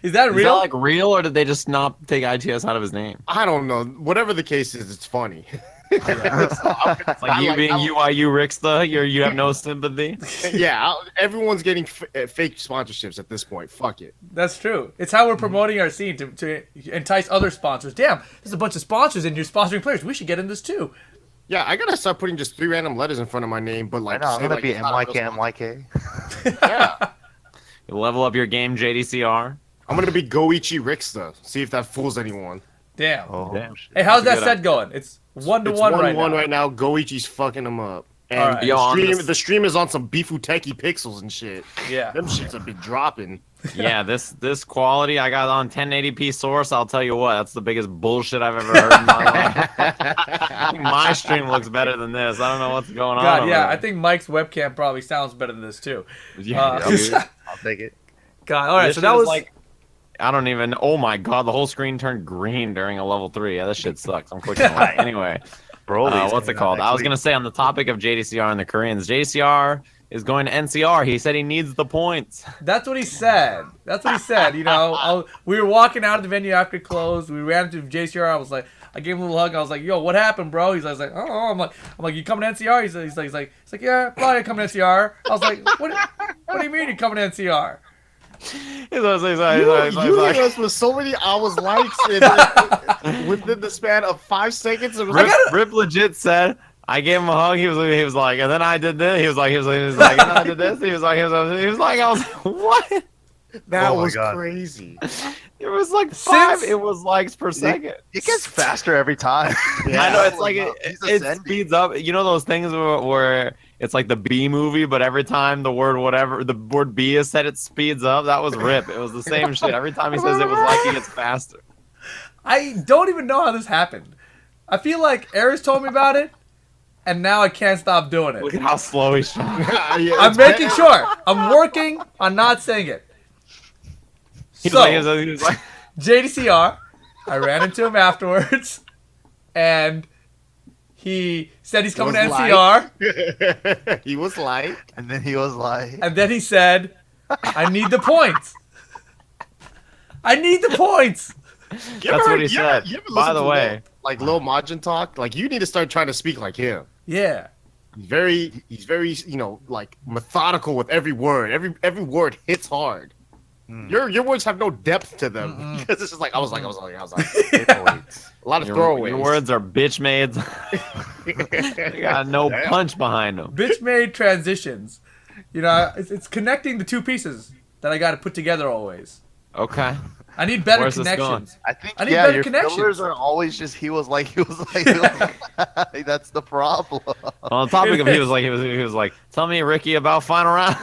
is that real? Is that like real, or did they just not take ITS out of his name? I don't know. Whatever the case is, it's funny. It's like you being UIU Rickstah, you have no sympathy. Yeah, everyone's getting fake sponsorships at this point. Fuck it. That's true. It's how we're promoting our scene to entice other sponsors. Damn, there's a bunch of sponsors and you're sponsoring players. We should get in this too. Yeah, I gotta start putting just 3 random letters in front of my name, but like I'm gonna be MYK. Yeah, You level up your game, JDCR. I'm gonna be Goichi Rickstah. See if that fools anyone. Damn. Oh, Damn. Hey, how's that Good set going? It's 1-1 It's right now. right now. Goichi's fucking him up. And All right. the stream is on some Bifuteki pixels and shit. Yeah. Them shits have been dropping. Yeah, this quality I got on 1080p source. I'll tell you what, that's the biggest bullshit I've ever heard in my life. I think my stream looks better than this. I don't know what's going on. God, over yeah, there. I think Mike's webcam probably sounds better than this too. Yeah, Dude, I'll take it. God, all right, This so shit that is was like, I don't even. Oh my god, the whole screen turned green during a level 3. Yeah, that shit sucks. I'm clicking away. Anyway, Broly's what's it coming out called? next I was week. gonna say on the topic of JDCR and the Koreans, JDCR is going to NCR. He said he needs the points. That's what he said. You know, we were walking out of the venue after close. We ran into JCR. I gave him a little hug. I was like, "Yo, what happened, bro?" He's like, "Oh." I'm like, "You coming to NCR?" He's like, "Yeah, probably coming to NCR." I was like, "What do you mean you're coming to NCR?" He's You hit us with so many hours likes within the span of 5 seconds. It was Rip legit said, I gave him a hug. He was like, and then I did this. He was like, and then I did this. He was like, I was like, what? that Oh my was God. crazy. It was like 5. It was likes per second. It gets faster every time. I know, it's like He's it ascending. speeds up. You know those things where it's like the B movie, but every time the word B is said, it speeds up. That was Rip. It was the same shit. Every time he says it was like, it gets faster. I don't even know how this happened. I feel like Aris told me about it, and now I can't stop doing it. Look at how slow he's trying. I'm making sure. I'm working on not saying it. He So, was like, JDCR, I ran into him afterwards, and he said he's coming to Was NCR, He was like, And then he was like, and then he said, I need the points. I need the points. That's what he said. By the way, like Lil Majin talk, like you need to start trying to speak like him. Yeah. He's very, like methodical with every word. Every word hits hard. Your words have no depth to them because it's just like I was like. A lot of throwaways. your words are bitch made. They got no punch behind them. Bitch made transitions. You know, it's connecting the two pieces that I got to put together always. Okay. I need better Where's this going? connections. I think, I need yeah, better your connections. fillers are always just he was like. That's the problem. On the topic of he was like, tell me, Ricky, about final round.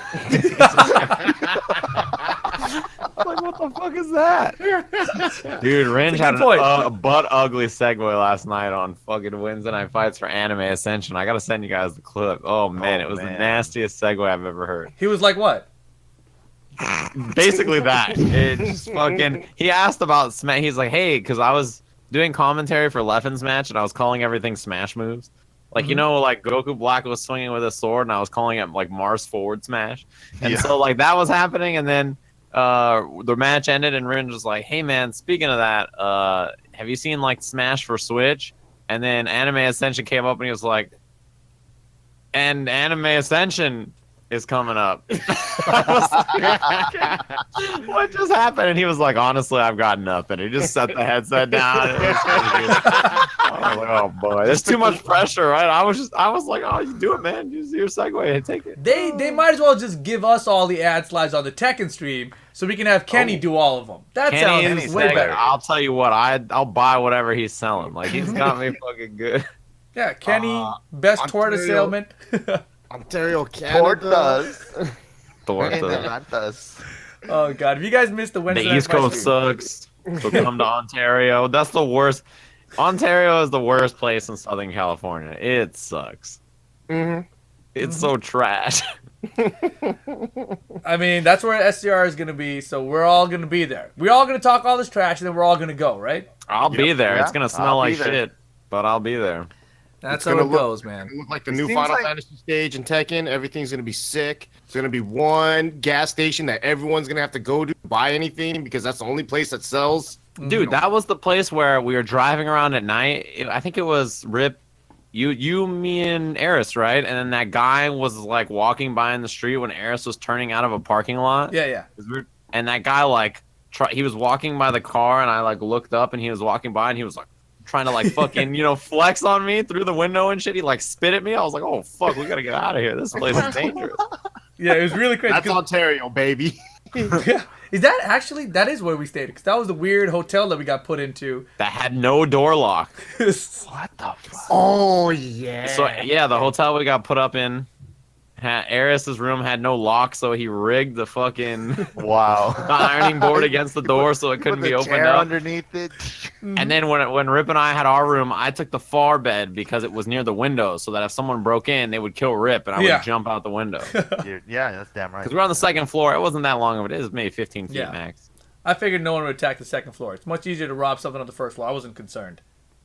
Like, what the fuck is that? Dude, Ringe had a butt ugly segue last night on fucking Wednesday Night Fights for Anime Ascension. I gotta send you guys the clip. Oh man, it was the nastiest segue I've ever heard. He was like, what? Basically that. It just fucking. He asked about Smash. He's like, hey, because I was doing commentary for Leffen's match and I was calling everything Smash moves. Like, you know, like Goku Black was swinging with a sword and I was calling it like Mars forward smash. And so like that was happening, and then the match ended and Rin was like, hey man, speaking of that, have you seen like Smash for Switch? And then Anime Ascension came up and he was like, and Anime Ascension is coming up. I was like, what just happened? And he was like, honestly, I've got nothing. He just set the headset down. I was like, oh boy, there's too much pressure, right? I was like, oh, you do it, man. Use your segue and take it. They might as well just give us all the ad slides on the Tekken stream so we can have Kenny do all of them. That sounds way better. I'll tell you what, I'll buy whatever he's selling. Like, he's got me fucking good. Yeah, Kenny, best tortoise salesman. Ontario, Canada. Tortas. Oh god, if you guys missed the Wednesday The Night East Fight Coast stream, sucks. So come to Ontario. That's the worst. Ontario is the worst place in Southern California. It sucks. Mm-hmm. It's so trash. I mean, that's where SCR is going to be, so we're all going to be there. We're all going to talk all this trash, and then we're all going to go, right? I'll be there. Yeah, It's going to smell I'll like be there. shit, but I'll be there. That's It's how gonna it look- goes, man. It look like the It new seems Final like- Fantasy stage in Tekken. Everything's gonna be sick. It's gonna be one gas station that everyone's gonna have to go to buy anything because that's the only place that sells. Dude, that was the place where we were driving around at night. I think it was Rip, you, me, and Aris, right? And then that guy was like walking by in the street when Aris was turning out of a parking lot. Yeah. And that guy like, he was walking by the car, and I like looked up, and he was walking by, and he was like trying to like fucking flex on me through the window and shit. He like spit at me. I was like, oh fuck, we gotta get out of here. This place is dangerous. Yeah, it was really crazy. That's Ontario, baby. Yeah. Is that actually, that is where we stayed, because that was the weird hotel that we got put into. That had no door lock. What the fuck? Oh yeah. So yeah, the hotel we got put up in, Aris's room had no lock, so he rigged the fucking Wow. the ironing board against the door so it couldn't Put be the opened chair up. underneath it. And then when Rip and I had our room, I took the far bed because it was near the window, so that if someone broke in, they would kill Rip, and I Yeah. would jump out the window. Because Yeah, that's damn right. we're on the second floor. It wasn't that long of it. It was maybe 15 feet Yeah. max. I figured no one would attack the second floor. It's much easier to rob something on the first floor. I wasn't concerned.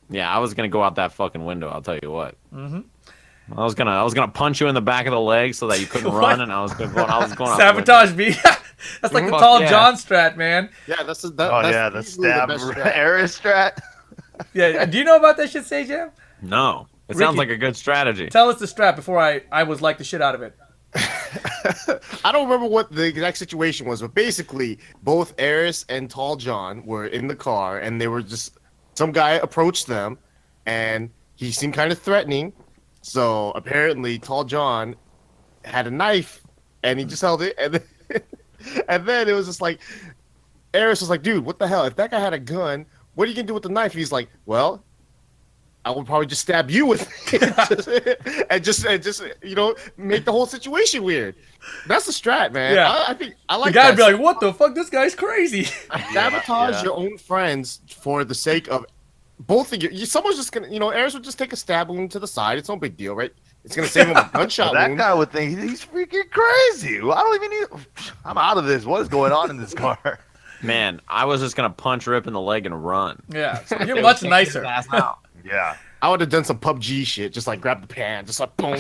Yeah, I was gonna go out that fucking window. I'll tell you what. Mm-hmm. I was gonna punch you in the back of the leg so that you couldn't What? run, and I was going out the window. Sabotage me. That's like the Fuck tall yeah. John strat, man. Yeah, that's Oh that's yeah, the easily the stab best strat. Aristrat. Yeah. Do you know about that shit, Sajam? No, it sounds Ricky. like a good strategy. Tell us the strat before I was like the shit out of it. I don't remember what the exact situation was, but basically, both Aris and Tall John were in the car, and they were just some guy approached them, and he seemed kind of threatening. So apparently, Tall John had a knife, and he just held it, and then, and then it was just like Aris was like, "Dude, what the hell? If that guy had a gun, what are you gonna do with the knife?" He's like, "Well, I would probably just stab you with it and just make the whole situation weird." That's the strat, man. Yeah. I think I The like guy'd that. be like, "What the fuck? This guy's crazy." Sabotage Yeah. your own friends for the sake of both of you. Someone's just gonna, Aris would just take a stab wound to the side. It's no big deal, right? It's gonna save him a gunshot That wound. guy would think he's freaking crazy. I don't even need. I'm out of this. What is going on in this car? Man, I was just gonna punch Rip in the leg and run. Yeah. So you're much nicer. Yeah. I would have done some PUBG shit, just like grab the pan, just like boom.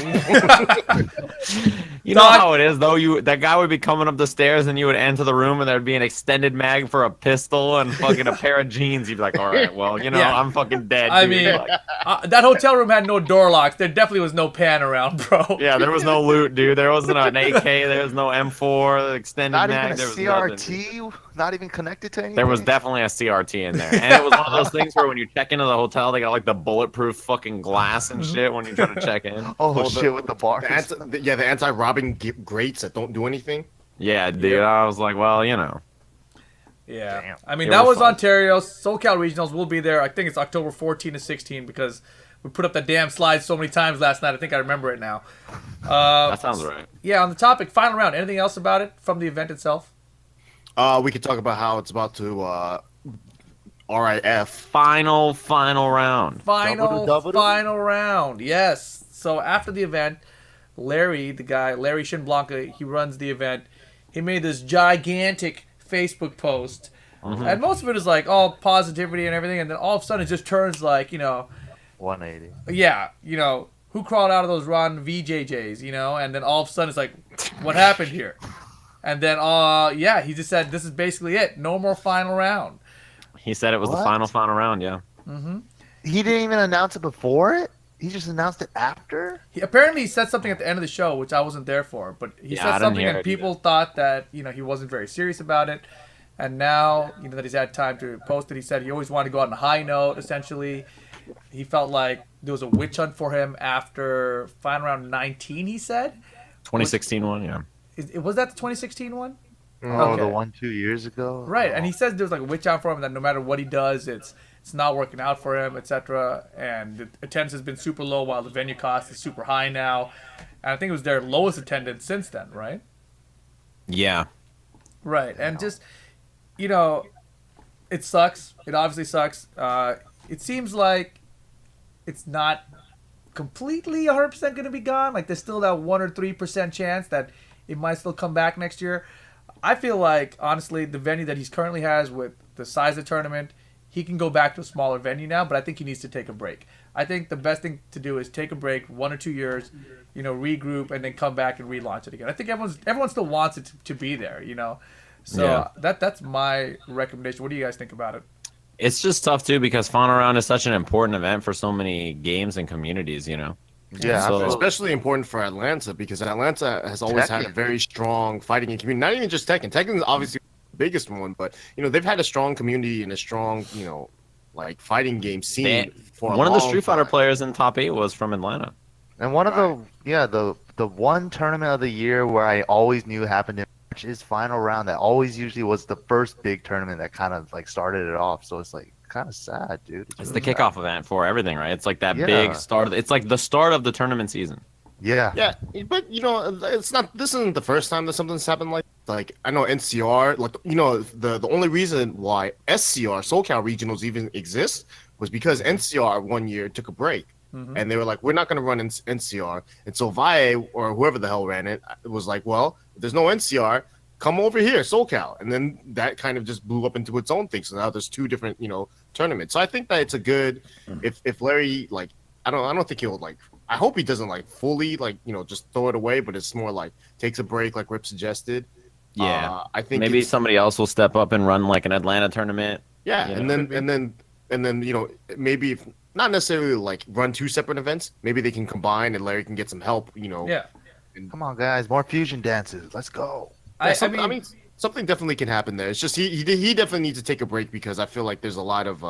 You know Dog. how it is though. That guy would be coming up the stairs, and you would enter the room, and there'd be an extended mag for a pistol and fucking a pair of jeans. You'd be like, all right, well, Yeah. I'm fucking dead. I dude. mean, Like, that hotel room had no door locks. There definitely was no pan around, bro. yeah, there was no loot, dude. There wasn't an AK. There was no M4 extended Not mag. even a There was nothing. CRT. Not even connected to anything. There was definitely a CRT in there, and it was one of those things where when you check into the hotel, they got like the bulletproof fucking glass and shit when you try to check in. Oh Well, shit! With the bars. The anti-robbing grates that don't do anything. Yeah, dude. I was like, well, Yeah. Damn. I mean, It that was was fun. Ontario. SoCal Regionals will be there. I think it's October 14 to 16 because we put up that damn slide so many times last night. I think I remember it now. that sounds right. Yeah, on the topic, final round. Anything else about it from the event itself? We could talk about how it's about to RIF. Final round. Final round. Yes. So after the event, Larry Shinblanca, he runs the event. He made this gigantic Facebook post. And most of it is like all positivity and everything. And then all of a sudden it just turns like, 180. yeah, who crawled out of those Ron VJJs, and then all of a sudden it's like, what happened here? And then, he just said, this is basically it. No more final round. He said it was the What? final round. Yeah. He didn't even announce it before it. He just announced it after. He apparently said something at the end of the show, which I wasn't there for. But he Yeah, I said didn't something, hear and it people thought that he wasn't very serious about it. And now that he's had time to post it, he said he always wanted to go out on a high note. Essentially, he felt like there was a witch hunt for him after final round 19. He said, 2016 one. Yeah. Was that the 2016 one? Oh, Okay. the one 2 years ago. Right, Oh. and he says there's like a witch hunt for him, that no matter what he does, it's not working out for him, etc. And the attendance has been super low while the venue cost is super high now. And I think it was their lowest attendance since then, right? Yeah. Right, and just it sucks. It obviously sucks. It seems like it's not completely 100% going to be gone. Like there's still that 1 or 3% chance that it might still come back next year. I feel like honestly, the venue that he's currently has with the size of the tournament, he can go back to a smaller venue now. But I think he needs to take a break. I think the best thing to do is take a break, 1 or 2 years, regroup, and then come back and relaunch it again. I think everyone still wants it to be there, So that's my recommendation. What do you guys think about it? It's just tough too because Final Round is such an important event for so many games and communities. Yeah, So- especially important for Atlanta because Atlanta has always had a very strong fighting community. Not even just Tekken. Tekken is obviously the biggest one, but they've had a strong community and a strong like fighting game scene for one of the Street Fighter players in top 8 was from Atlanta. And one of the one tournament of the year where I always knew happened in March is Final Round. That always usually was the first big tournament that kind of like started it off. So it's like kind of sad, dude. It's the kickoff event for everything, right? It's like that big start. It's like the start of the tournament season. Yeah, but it's not. This isn't the first time that something's happened like I know NCR. Like the only reason why SCR SoCal Regionals even exist was because NCR one year took a break, and they were like, we're not going to run NCR, and so VIA or whoever the hell ran it was like, well, if there's no NCR, come over here, SoCal, and then that kind of just blew up into its own thing. So now there's 2 different tournaments. So I think that it's a good if Larry I don't think he'll I hope he doesn't fully just throw it away, but it's more like takes a break like Rip suggested. Yeah, I think maybe somebody else will step up and run like an Atlanta tournament. Yeah, and then maybe if, not necessarily run 2 separate events. Maybe they can combine and Larry can get some help. Yeah. Come on, guys, more fusion dances. Let's go. I mean, something definitely can happen there. It's just he definitely needs to take a break because I feel like there's a lot of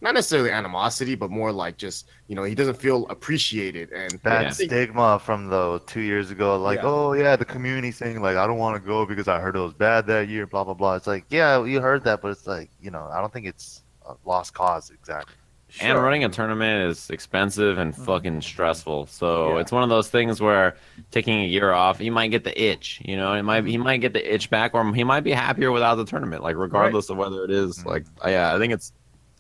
not necessarily animosity, but more like just he doesn't feel appreciated and that stigma from the 2 years ago. The community saying I don't want to go because I heard it was bad that year. Blah blah blah. It's like you heard that, but it's I don't think it's a lost cause exactly. Sure. And running a tournament is expensive and fucking stressful. So it's one of those things where taking a year off, you might get the itch. He might get the itch back, or he might be happier without the tournament. Regardless of whether it is I think it's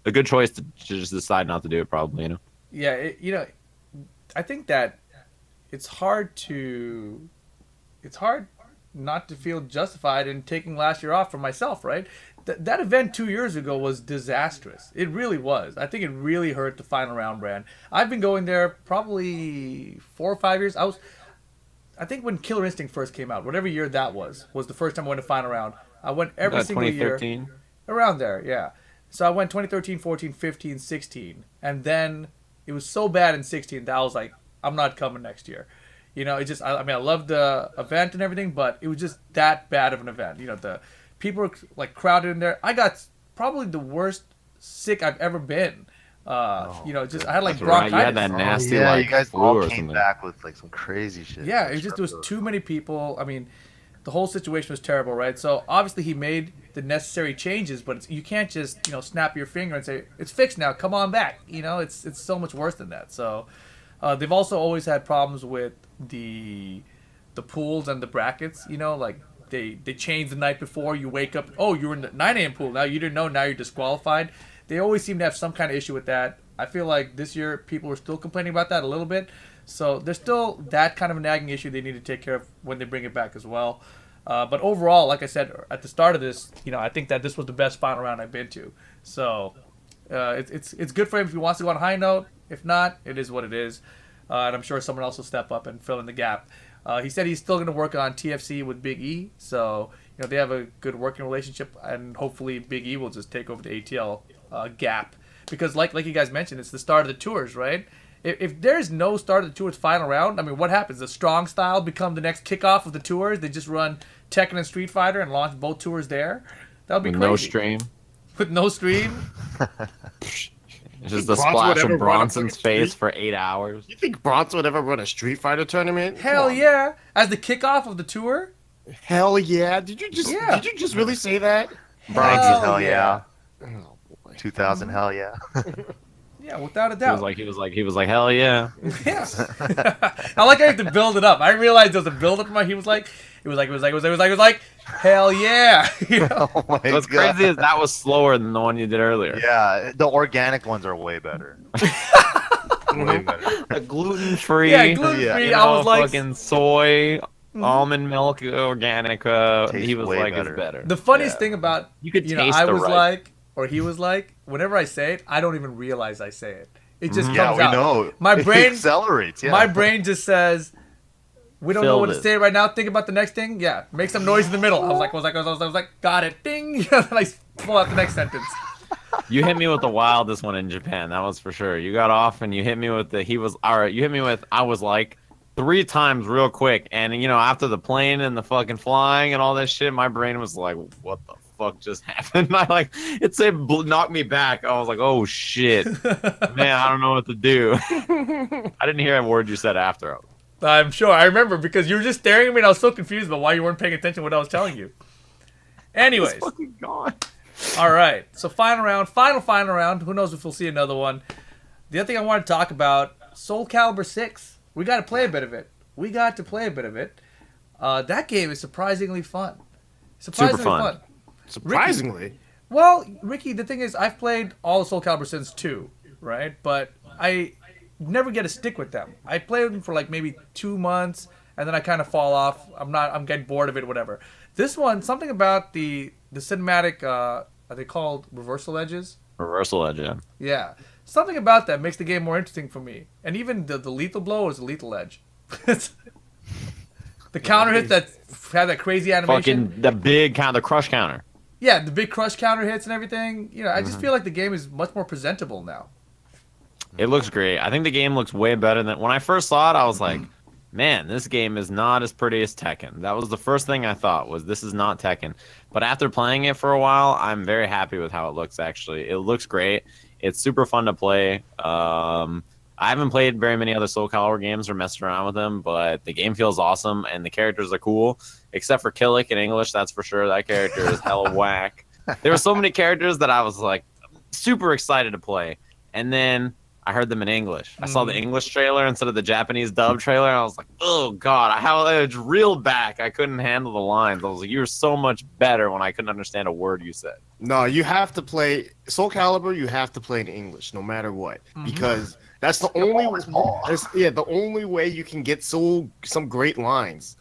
a good choice to just decide not to do it. Probably, Yeah, I think that it's hard not to feel justified in taking last year off for myself, right? That event 2 years ago was disastrous. It really was. I think it really hurt the Final Round brand. I've been going there probably 4 or 5 years. I think when Killer Instinct first came out, whatever year that was the first time I went to Final Round. I went every single year. 2013? Around there, yeah. So I went 2013, 14, 15, 16. And then it was so bad in 16 that I was like, I'm not coming next year. It just, I loved the event and everything, but it was just that bad of an event. The people were crowded in there. I got probably the worst sick I've ever been. I had bronchitis. Right. You had that nasty you guys all came something. Back with some crazy shit. Yeah, it was just there was too many people. I mean, the whole situation was terrible, right? So obviously he made the necessary changes, but you can't just snap your finger and say it's fixed now. Come on back. It's so much worse than that. So they've also always had problems with the pools and the brackets. They change the night before. You wake up, oh, you were in the 9 a.m. pool. Now you didn't know. Now you're disqualified. They always seem to have some kind of issue with that. I feel like this year people are still complaining about that a little bit. So there's still that kind of a nagging issue they need to take care of when they bring it back as well. But overall, like I said at the start of this, I think that this was the best Final Round I've been to. So it's good for him if he wants to go on a high note. If not, it is what it is. And I'm sure someone else will step up and fill in the gap. He said he's still going to work on TFC with Big E. So they have a good working relationship, and hopefully Big E will just take over the ATL gap. Because like you guys mentioned, it's the start of the tours, right? If there's no start of the tours Final Round, I mean, what happens? The Strong Style become the next kickoff of the tours? They just run Tekken and Street Fighter and launch both tours there? That would be crazy. No stream. With no stream? It's just the splash of Bronson's face for 8 hours. You think Bronson would ever run a Street Fighter tournament? Hell yeah! As the kickoff of the tour? Hell yeah! Did you just really say that? Bronson, hell yeah. Oh boy. 2000, hell yeah. Yeah, without a He doubt. was like, hell yeah. Yeah. I like how you have to build it up. I realized there was a build up. He was like, hell yeah. You know? Oh my What's God. crazy is that was slower than the one you did earlier. Yeah, the organic ones are way better. Way better. The gluten free. Yeah, gluten-free. You I know, was like, fucking soy, almond milk, organic. Tastes He was way like, better. it's better. the funniest Yeah. thing about You could know, taste I the was rice. like, or he was like, whenever I say it, I don't even realize I say it. It just Yeah, comes we out. know. My It brain accelerates. Yeah. My brain just says, we don't know Fill what to this. say right now. Think about the next thing. Yeah, make some noise in the middle. I was like, got it. Ding. And then I pull out the next sentence. You hit me with the wildest one in Japan. That was for sure. You got off and you hit me with the you hit me with I was like 3 times real quick. And you know, after the plane and the fucking flying and all that shit, my brain was like, what the fuck just happened? I like it said knock me back. I was like, oh shit. Man, I don't know what to do. I didn't hear a word you said after. I'm sure. I remember because you were just staring at me and I was so confused about why you weren't paying attention to what I was telling you. Anyways. It's fucking gone. All right. So final round. Who knows if we'll see another one. The other thing I want to talk about, Soul Calibur 6. We got to play a bit of it. That game is surprisingly fun. Super fun. Surprisingly. Well, Ricky, the thing is, I've played all the Soul Calibur since 2, right? But I never get to stick with them. I play them for like maybe 2 months, and then I kind of fall off. I'm getting bored of it, whatever. This one, something about the cinematic, are they called reversal edges? Reversal edge, yeah. Yeah. Something about that makes the game more interesting for me. And even the lethal blow is a lethal edge. The counter hits that have that crazy animation. Fucking the big the crush counter. Yeah, the big crush counter hits and everything. You know, I just feel like the game is much more presentable now. It looks great. I think the game looks way better than when I first saw it. I was like, man, this game is not as pretty as Tekken. That was the first thing I thought was this is not Tekken. But after playing it for a while, I'm very happy with how it looks. Actually, it looks great. It's super fun to play. I haven't played very many other Soul Calibur games or messed around with them, but the game feels awesome and the characters are cool, except for Killick in English. That's for sure. That character is hella whack. There were so many characters that I was like super excited to play, and then I heard them in English. I saw the English trailer instead of the Japanese dub trailer, and I was like, oh god, I reeled back. I couldn't handle the lines. I was like, you're so much better when I couldn't understand a word you said. No, you have to play Soul Calibur. You have to play in English, no matter what, because that's the only. The only way you can get some great lines.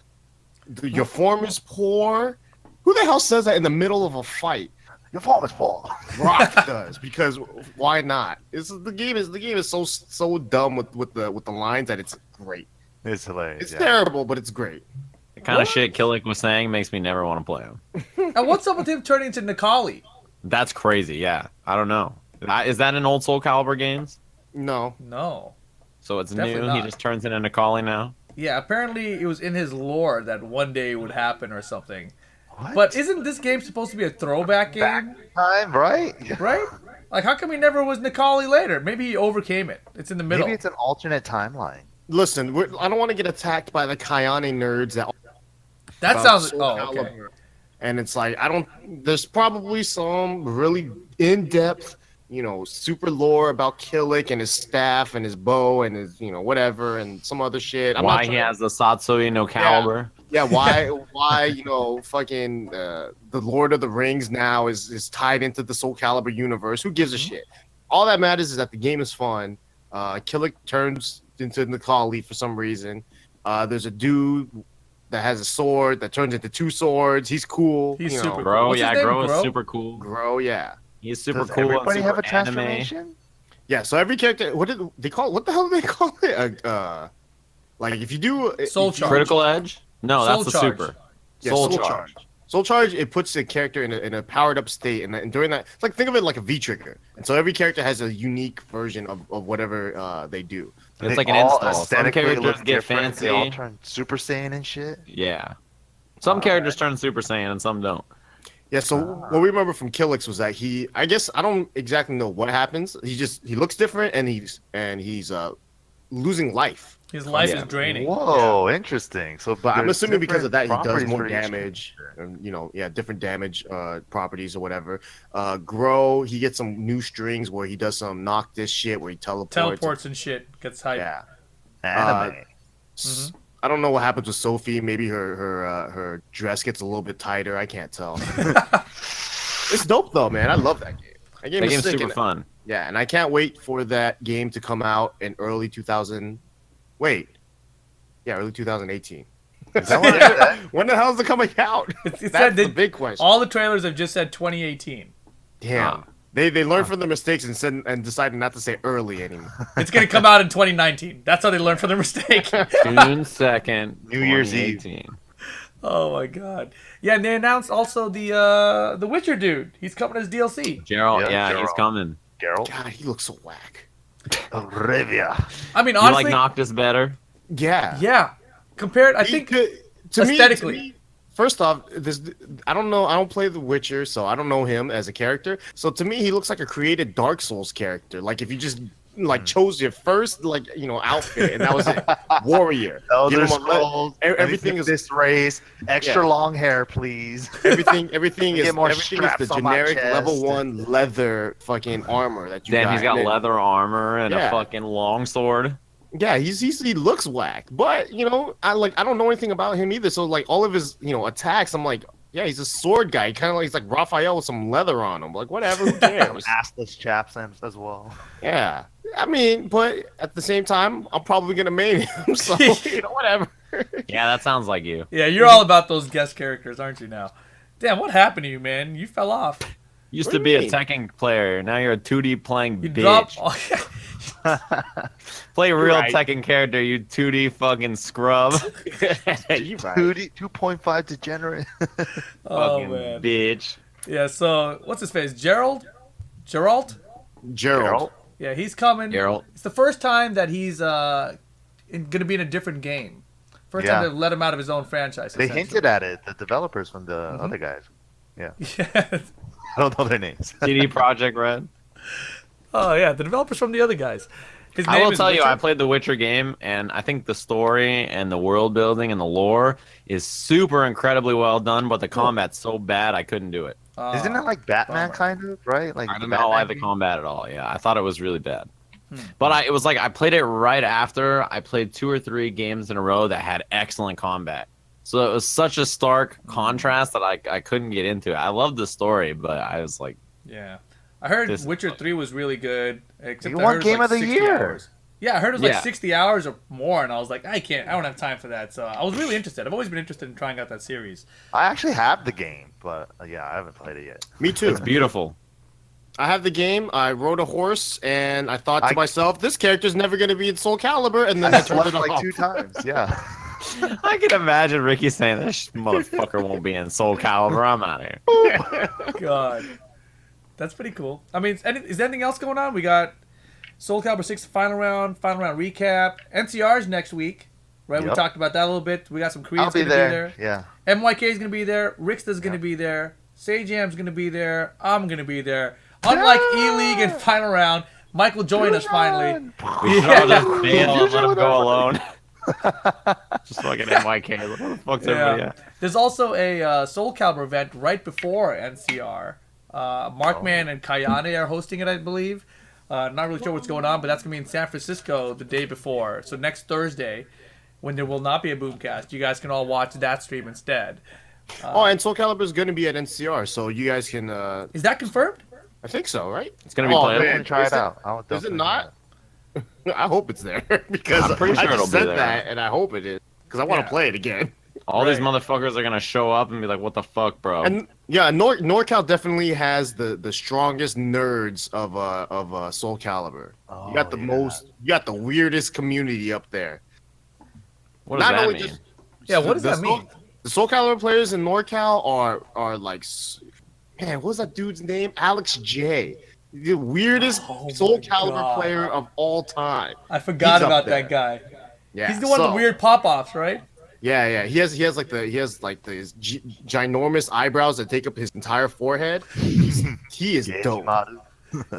Your form is poor. Who the hell says that in the middle of a fight? Your form is poor. Rock does, because why not? The game is so dumb with the lines that it's great. It's hilarious. It's terrible, but it's great. The kind of shit Killick was saying makes me never want to play him. And what's up with him turning into Nikali? That's crazy. Yeah, I don't know. Is that in old Soul Calibur games? No. So it's Definitely new. He not. just turns it into Kali now. Yeah, apparently it was in his lore that one day it would happen or something. What? But isn't this game supposed to be a throwback game? Time, right? Right? Like, how come he never was Nikali later? Maybe he overcame it. It's in the middle. Maybe it's an alternate timeline. Listen, I don't want to get attacked by the Kayane nerds that That sounds... Soul Oh, okay. Calibur. And it's like, there's probably some really in-depth, super lore about Killick and his staff and his bow and his, whatever, and some other shit. Why he has the Satsui no Calibur. Yeah, why, fucking the Lord of the Rings now is tied into the Soul Calibur universe. Who gives a shit? All that matters is that the game is fun. Killick turns into Nikali for some reason. There's a dude that has a sword that turns into 2 swords. He's cool. He's super cool. Grow, What's his yeah, name? Grow is Grow? super cool. Grow, yeah. He's super Does cool. and everybody have a super anime. transformation? Yeah, so every character, what the hell do they call it? Like if you do Soul if you- Charge. Critical Edge? No, Soul that's the Charge. super. Yeah, Soul Soul Charge. Charge. Soul Charge, it puts the character in a powered up state, and during that, it's like think of it like a V trigger, and so every character has a unique version of whatever they do. It's They like an all install. Some aesthetically characters look get different. fancy. They all turn Super Saiyan and shit. Yeah. Some characters turn Super Saiyan and some don't. Yeah, so what we remember from Killix was that I guess I don't exactly know what happens. He looks different, and he's losing life. His life Yeah. is draining. Whoa, interesting. So, But I'm there's assuming because of that, different he does properties more for each damage. character. And, different damage properties or whatever. Grow, he gets some new strings where he does some Noctis shit where he Teleports and shit. Gets hype. Yeah. Anime. I don't know what happens with Sophie. Maybe her dress gets a little bit tighter. I can't tell. It's dope though, man. I love that game. That game That is game's sick, super and- fun. Yeah, and I can't wait for that game to come out in early 2000. Wait. Yeah, early 2018. Is that what it said? When the hell is it coming out? It That's said the that big question. all the trailers have just said 2018. Damn. They learned from their mistakes and decided not to say early anymore. It's gonna come out in 2019. That's how they learned from their mistake. June 2nd, New Year's Eve. 2018. Oh my god. Yeah, and they announced also the Witcher dude. He's coming as DLC. Geralt, Yeah, yeah, he's Geralt. coming. Geralt. God, he looks so whack. Rivia. I mean, You honestly, like Noctis better? Yeah. yeah. Compared, I He think could- aesthetically. to me, first off, I don't know. I don't play The Witcher, so I don't know him as a character. So to me, he looks like a created Dark Souls character. Like if you just chose your first outfit and that was it, warrior. Elder Give him a Scrolls. everything is this race. Extra Yeah. long hair, please. everything is Get more everything is the straps on my generic chest. level 1 leather fucking armor that you Damn, got. he's got And then- leather armor and Yeah. a fucking long sword. Yeah, he looks whack, but I don't know anything about him either. So like all of his attacks, I'm like, yeah, he's a sword guy. Kind of like he's like Raphael with some leather on him. Like whatever, who cares? Assless chaps as well. Yeah, I mean, but at the same time, I'm probably gonna main him. So whatever. Yeah, that sounds like you. yeah, you're all about those guest characters, aren't you now? Damn, what happened to you, man? You fell off. Used What to do be you a mean? Tekken player. Now you're a 2D playing You bitch. dropped. Play a real Right. Tekken character, you 2D fucking scrub. You right. 2.5 degenerate. Oh Fucking man. bitch. Yeah. So what's his face? Geralt. Geralt. Gerald. Yeah, he's coming. Geralt. It's the first time that he's gonna be in a different game. First Yeah. time they've let him out of his own franchise. They essentially. hinted at it, the developers from the other guys. Yeah. I don't know their names. CD Project Red. Oh yeah, the developers from the other guys. His I name will is tell you, Witcher. I played the Witcher game, and I think the story and the world building and the lore is super incredibly well done, but the combat's so bad I couldn't do it. Isn't it like Batman bummer. kind of, right? Like I don't the know why Batman the game? combat at all. Yeah, I thought it was really bad. But it was like I played it right after I played 2 or 3 games in a row that had excellent combat. So it was such a stark contrast that I couldn't get into it. I loved the story, but I was like, Yeah, I heard This- Witcher 3 was really good. Except You I won heard it was Game like of the 60 Year. hours. Yeah, I heard it was like Yeah. 60 hours or more, and I was like, I don't have time for that. So I was really interested. I've always been interested in trying out that series. I actually have the game, but yeah, I haven't played it yet. Me too. it's beautiful. I have the game. I rode a horse, and I thought to I- myself, this character's never gonna be in Soul Calibur, and then I I turned slept it like off. 2 times. Yeah. I can imagine Ricky saying, this motherfucker won't be in Soul Calibur. I'm out of here. God, that's pretty cool. I mean, is there anything else going on? We got Soul Calibur 6 final round recap. NCR's next week, right? We Yep. talked about that a little bit. We got some I'll Koreans be going to there. be there. Yeah. MYK is going to be there. Rickstah's going to be there. Sajam's going to be there. I'm going to be there. Unlike Eleague and final round, Mike will join us finally. We should all just bail and let him go alone. Just fucking NYK. What the fuck's everybody at? There's also a Soul Calibur event right before NCR. Markman and Kayane are hosting it, I believe. Not really sure what's going on, but that's going to be in San Francisco the day before. So next Thursday, when there will not be a Boomcast, you guys can all watch that stream instead. Oh, and Soul Calibur is gonna be at NCR, so you guys can. Is that confirmed? I think so, right? It's going to be Oh, playable. man. Try Is it it- out. I'll Is it definitely not? I hope it's there because I'm pretty I sure just it'll be said there. that, and I hope it is because I want to Yeah. play it again. All these Right. motherfuckers are going to show up and be like, what the fuck, bro? And yeah, NorCal definitely has the strongest nerds of Soul Calibur. Oh, You got the most, you got the weirdest community up there. What does that only mean? Yeah, what does the that mean? The Soul Calibur players in NorCal are like, man, what was that dude's name? Alex J. The weirdest Oh Soul my Calibur God. player of all time. I forgot He's up about there. that guy. Yeah, He's the one with the weird pop-offs, right? Yeah. He has his ginormous eyebrows that take up his entire forehead. He is Yeah, dope. Madu.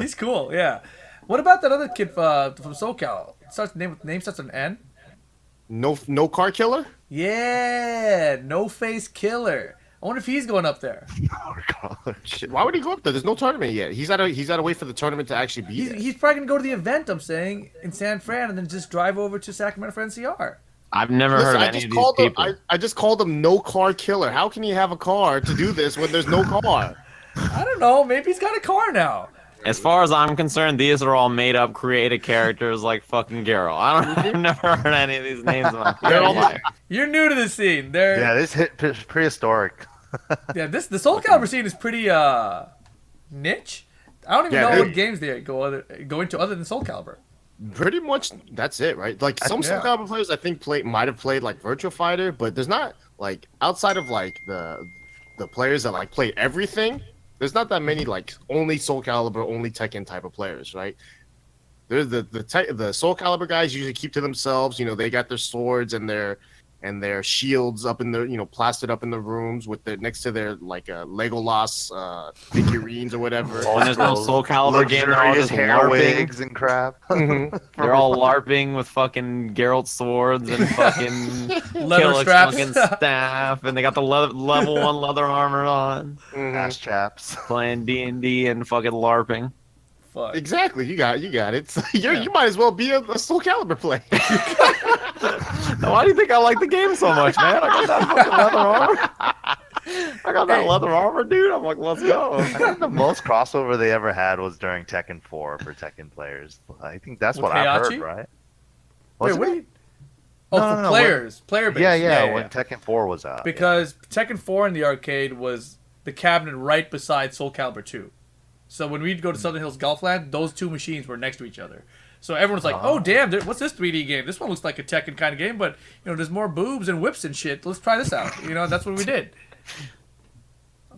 He's cool, yeah. What about that other kid from SoCal? Name starts with an N? No car killer. Yeah, no face killer. I wonder if he's going up there. Oh, God. Shit, why would he go up there? There's no tournament yet. He's gotta wait for the tournament to actually be there. He's probably gonna go to the event. I'm saying in San Fran, and then just drive over to Sacramento for NCR. I've never heard of any of these people. I just called him no car killer. How can you have a car to do this when there's no car? I don't know. Maybe he's got a car now. As far as I'm concerned, these are all made up, created characters like fucking Geralt. I've never heard any of these names in my life. You're new to the scene. Yeah, this hit prehistoric. Yeah, the Soul Calibur scene is pretty niche. I don't even know what games they go into other than Soul Calibur. Pretty much that's it, right? Like some Soul Calibur players I think might have played like Virtua Fighter, but there's not like outside of like the players that like play everything. There's not that many like only Soul Calibur, only Tekken type of players, right? There's the Soul Calibur guys usually keep to themselves. You know, they got their swords and their shields up in the plastered up in the rooms with next to their like Legolas figurines or whatever. Oh, and there's no Soul Calibur game. They're all just hair wigs and crap. They're all LARPing with fucking Geralt swords and fucking Leather straps, fucking staff, and they got the level 1 leather armor on. Ass chaps. Playing D&D and fucking LARPing. Fuck. Exactly, you got it. You might as well be a Soul Calibur player. Now, why do you think I like the game so much, man? I got that fucking leather armor. I got that leather armor, dude. I'm like, let's go. I think the most crossover they ever had was during Tekken 4 for Tekken players. I think that's what I've heard, right? Wait, wait. Oh, for players, player base. Yeah, when Tekken 4 was out. Because Tekken 4 in the arcade was the cabinet right beside Soul Calibur 2. So when we'd go to Southern Hills Golfland, those two machines were next to each other. So everyone's like, "Oh damn, what's this 3D game? This one looks like a Tekken kind of game, but there's more boobs and whips and shit. Let's try this out." That's what we did.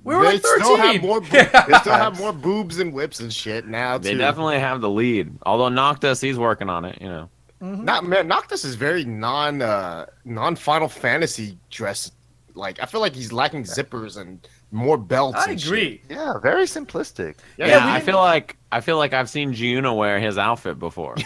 We were like 13. They still have more boobs and whips and shit now. They definitely have the lead. Although Noctis, he's working on it. Mm-hmm. Noctis is very non Final Fantasy dress. Like I feel like he's lacking zippers and more belts. I agree. Shit. Yeah, very simplistic. Yeah, I feel like I've seen Giuna wear his outfit before,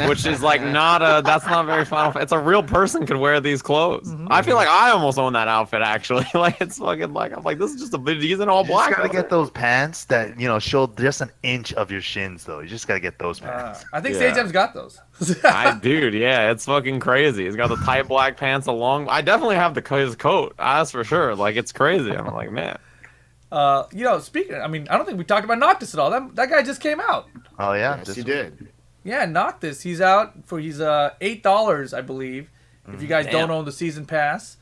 which is like that's not very Final. It's a real person could wear these clothes. Mm-hmm. I feel like I almost own that outfit actually. Like it's fucking like I'm like this is just a bit. He's in all black. You just gotta get those pants that show just an inch of your shins though. You just gotta get those pants. I think Sajam's got those. Dude, yeah, it's fucking crazy. He's got the tight black pants along. I definitely have his coat. That's for sure. Like it's crazy. I'm like, man. Speaking. I don't think we talked about Noctis at all. That guy just came out. Oh yeah, yes, he did. Yeah, Noctis. He's out for $8, I believe. If you guys don't own the season pass.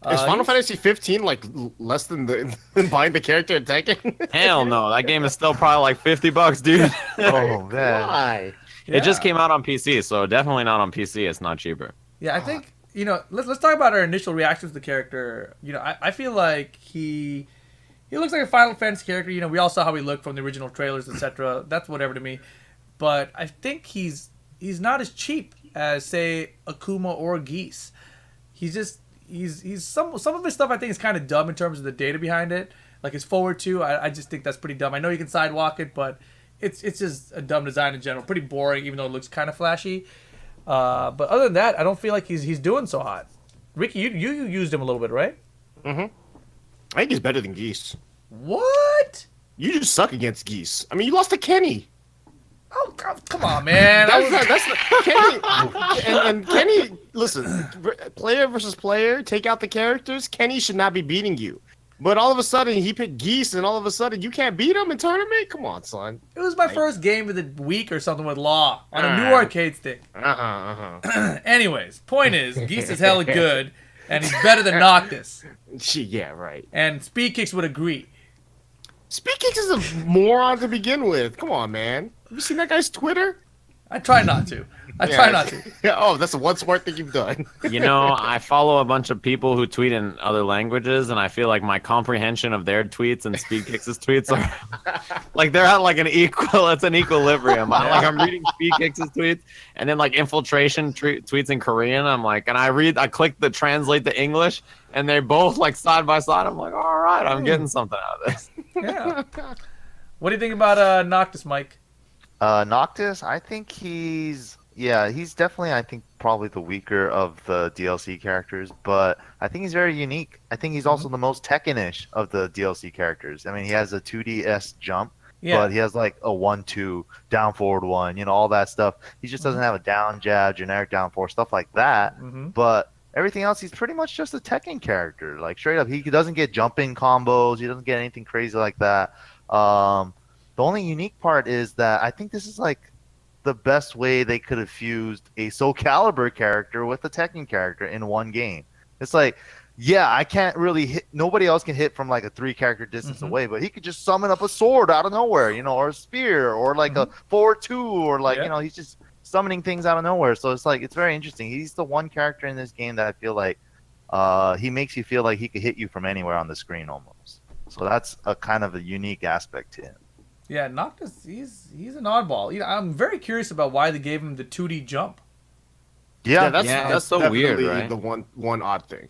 Is Final Fantasy 15 like less than buying the character in Tekken? Hell no, that game is still probably like $50, dude. Oh man. Why? Yeah. It just came out on PC, so definitely not on PC. It's not cheaper. Yeah, I think let's talk about our initial reactions to the character. I feel like he looks like a Final Fantasy character. We all saw how he looked from the original trailers, etc. That's whatever to me. But I think he's not as cheap as say Akuma or Geese. He's some of his stuff I think is kind of dumb in terms of the data behind it. Like his forward 2, I just think that's pretty dumb. I know you can sidewalk it, but it's just a dumb design in general. Pretty boring, even though it looks kind of flashy. But other than that, I don't feel like he's doing so hot. Ricky, you used him a little bit, right? Mm-hmm. I think he's better than Geese. What? You just suck against Geese. I mean, you lost to Kenny. Oh, come on, man. That's Kenny. And Kenny, listen, player versus player, take out the characters. Kenny should not be beating you. But all of a sudden, he picked Geese, and all of a sudden, you can't beat him in tournament? Come on, son. It was my first game of the week or something with Law on a new arcade stick. Anyways, point is, Geese is hella good, and he's better than Noctis. Yeah, right. And Speed Kicks would agree. Speed Kicks is a moron to begin with. Come on, man. Have you seen that guy's Twitter? I try not to. Try not to. Oh, that's the one smart thing you've done. I follow a bunch of people who tweet in other languages, and I feel like my comprehension of their tweets and Speed Kicks' tweets are like they're at like it's an equilibrium. I'm reading Speed Kicks' tweets, and then like Infiltration tweets in Korean. I'm like, and I click the translate to English, and they're both like side by side. I'm like, all right, I'm getting something out of this. Yeah. What do you think about Noctis, Mike? Noctis, I think he's Yeah, he's definitely, I think, probably the weaker of the DLC characters, but I think he's very unique. I think he's also the most Tekken-ish of the DLC characters. I mean, he has a 2DS jump, but he has like a 1-2, down forward 1, you know, all that stuff. He just doesn't have a down jab, generic down forward, stuff like that. But everything else, he's pretty much just a Tekken character. Like, straight up, he doesn't get jumping combos. He doesn't get anything crazy like that. The only unique part is that I think this is like the best way they could have fused a Soul Calibur character with a Tekken character in one game. It's like, yeah, I can't really hit. Nobody else can hit from like a 3-character distance away, but he could just summon up a sword out of nowhere, you know, or a spear, or like a 4-2, or like, you know, he's just summoning things out of nowhere. So it's like, it's very interesting. He's the one character in this game that I feel like he makes you feel like he could hit you from anywhere on the screen almost. So that's a kind of a unique aspect to him. Yeah, Noctis, he's an oddball. You know, I'm very curious about why they gave him the 2D jump. Yeah, that's so weird, right? The one odd thing.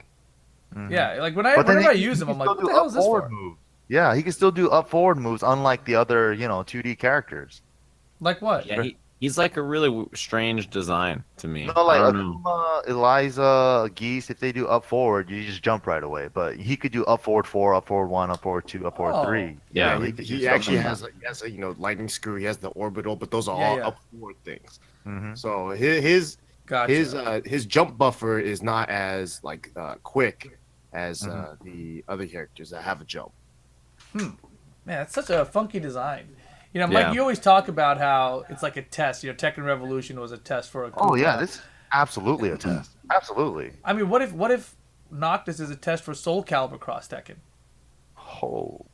Yeah, like whenever I use him, I'm like, what the hell is this for? Moves. Yeah, he can still do up forward moves, unlike the other, you know, 2D characters. Like what? Yeah, he's like a really strange design to me. No, like Akuma, Eliza, Geese, if they do up forward, you just jump right away. But he could do up forward 4, up forward 1, up forward 2, up forward 3. Yeah, he actually has a you know, lightning screw. He has the orbital, but those are all up forward things. So his jump buffer is not as like quick as the other characters that have a jump. Man, it's such a funky design. You know, Mike, you always talk about how it's like a test. You know, Tekken Revolution was a test for a Oh yeah, this is absolutely a test. Absolutely. I mean, what if Noctis is a test for Soul Calibur Cross Tekken? Oh.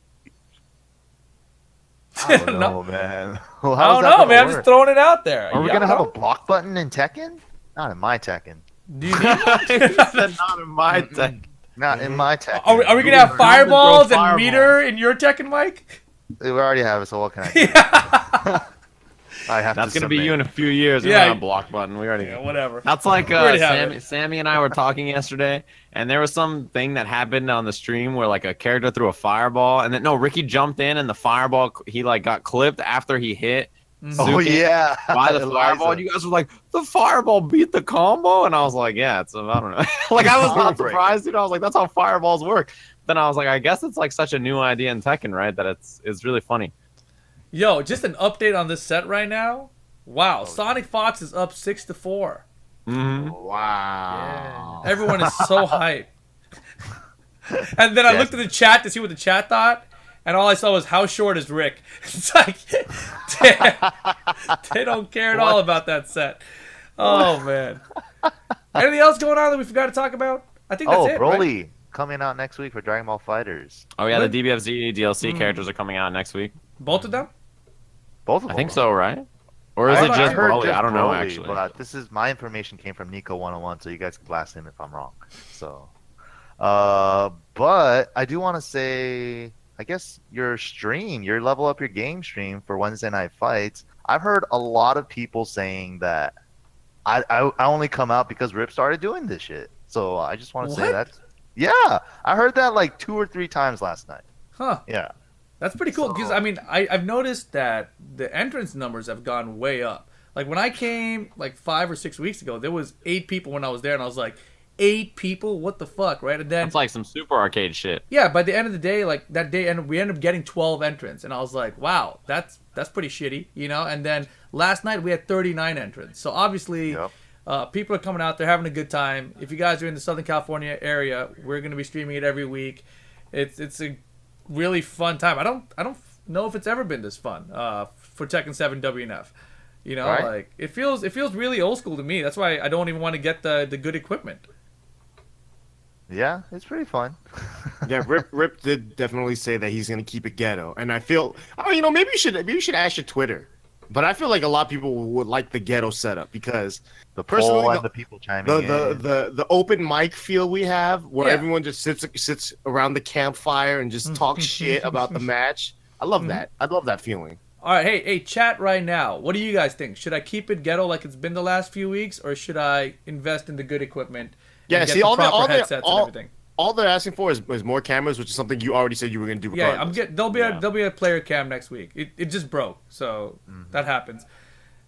I don't know, man. Well, I don't know, man. I'm just throwing it out there. Are we gonna have a block button in Tekken? Not in my Tekken. Do you need one? Not in my Tekken. Not in my Tekken. Are we gonna have fireballs and meter in your Tekken, Mike? We already have it, so what can I do? I have That's to gonna be submit. you in a few years. We're gonna have a block button. We already. Whatever. That's like already have Sammy and I were talking yesterday, and there was something that happened on the stream where like a character threw a fireball, and then Ricky jumped in, and the fireball he like got clipped after he hit. Oh yeah, by the fireball. And you guys were like, the fireball beat the combo, and I was like, yeah, it's I don't know. Like I was not surprised, dude. I was like, that's how fireballs work. Then I was like, I guess it's like such a new idea in Tekken, right? That it's really funny. Yo, just an update on this set right now. Wow, Sonic Fox is up 6-4. Wow. Yeah. Everyone is so hyped. And then I looked at the chat to see what the chat thought, and all I saw was how short is Rick. It's like, damn, they don't care at all about that set. Oh man. Anything else going on that we forgot to talk about? I think that's it. Broly right? coming out next week for Dragon Ball Fighters. Oh yeah, the DBFZ DLC characters are coming out next week. Both of them? Both of them. I think so, right? Or is it just Broly? I don't know Broly, actually. But this is my information came from Nico 101, so you guys can blast him if I'm wrong. So, but I do want to say, I guess your level up your game stream for Wednesday Night Fights. I've heard a lot of people saying that I only come out because Rip started doing this shit. So I just want to say that. Yeah, I heard that like 2 or 3 times last night. Huh. Yeah. That's pretty cool because I mean I've noticed that the entrance numbers have gone way up. Like when I came like 5 or 6 weeks ago, there was 8 people when I was there, and I was like, 8 people? What the fuck, right? And then it's like some super arcade shit. Yeah, by the end of the day, like that day, and we ended up getting 12 entrants, and I was like, wow, that's pretty shitty, you know. And then last night we had 39 entrants, so obviously. Yep. People are coming out, they're having a good time. If you guys are in the Southern California area, we're going to be streaming it every week. It's a really fun time. I don't know if it's ever been this fun for Tekken 7 WNF. You know, like it feels really old school to me. That's why I don't even want to get the good equipment. Yeah, it's pretty fun. Yeah, Rip did definitely say that he's going to keep it ghetto, and I feel maybe you should ask your Twitter. But I feel like a lot of people would like the ghetto setup because the poll and the people chiming in. The open mic feel we have where everyone just sits around the campfire and just talks shit about the match. I love that. I love that feeling. All right, hey, chat right now. What do you guys think? Should I keep it ghetto like it's been the last few weeks, or should I invest in the good equipment? Yeah, and see, get the proper headsets and everything. All they're asking for is more cameras, which is something you already said you were going to do regardless. Yeah, there'll be a player cam next week. It just broke, so that happens.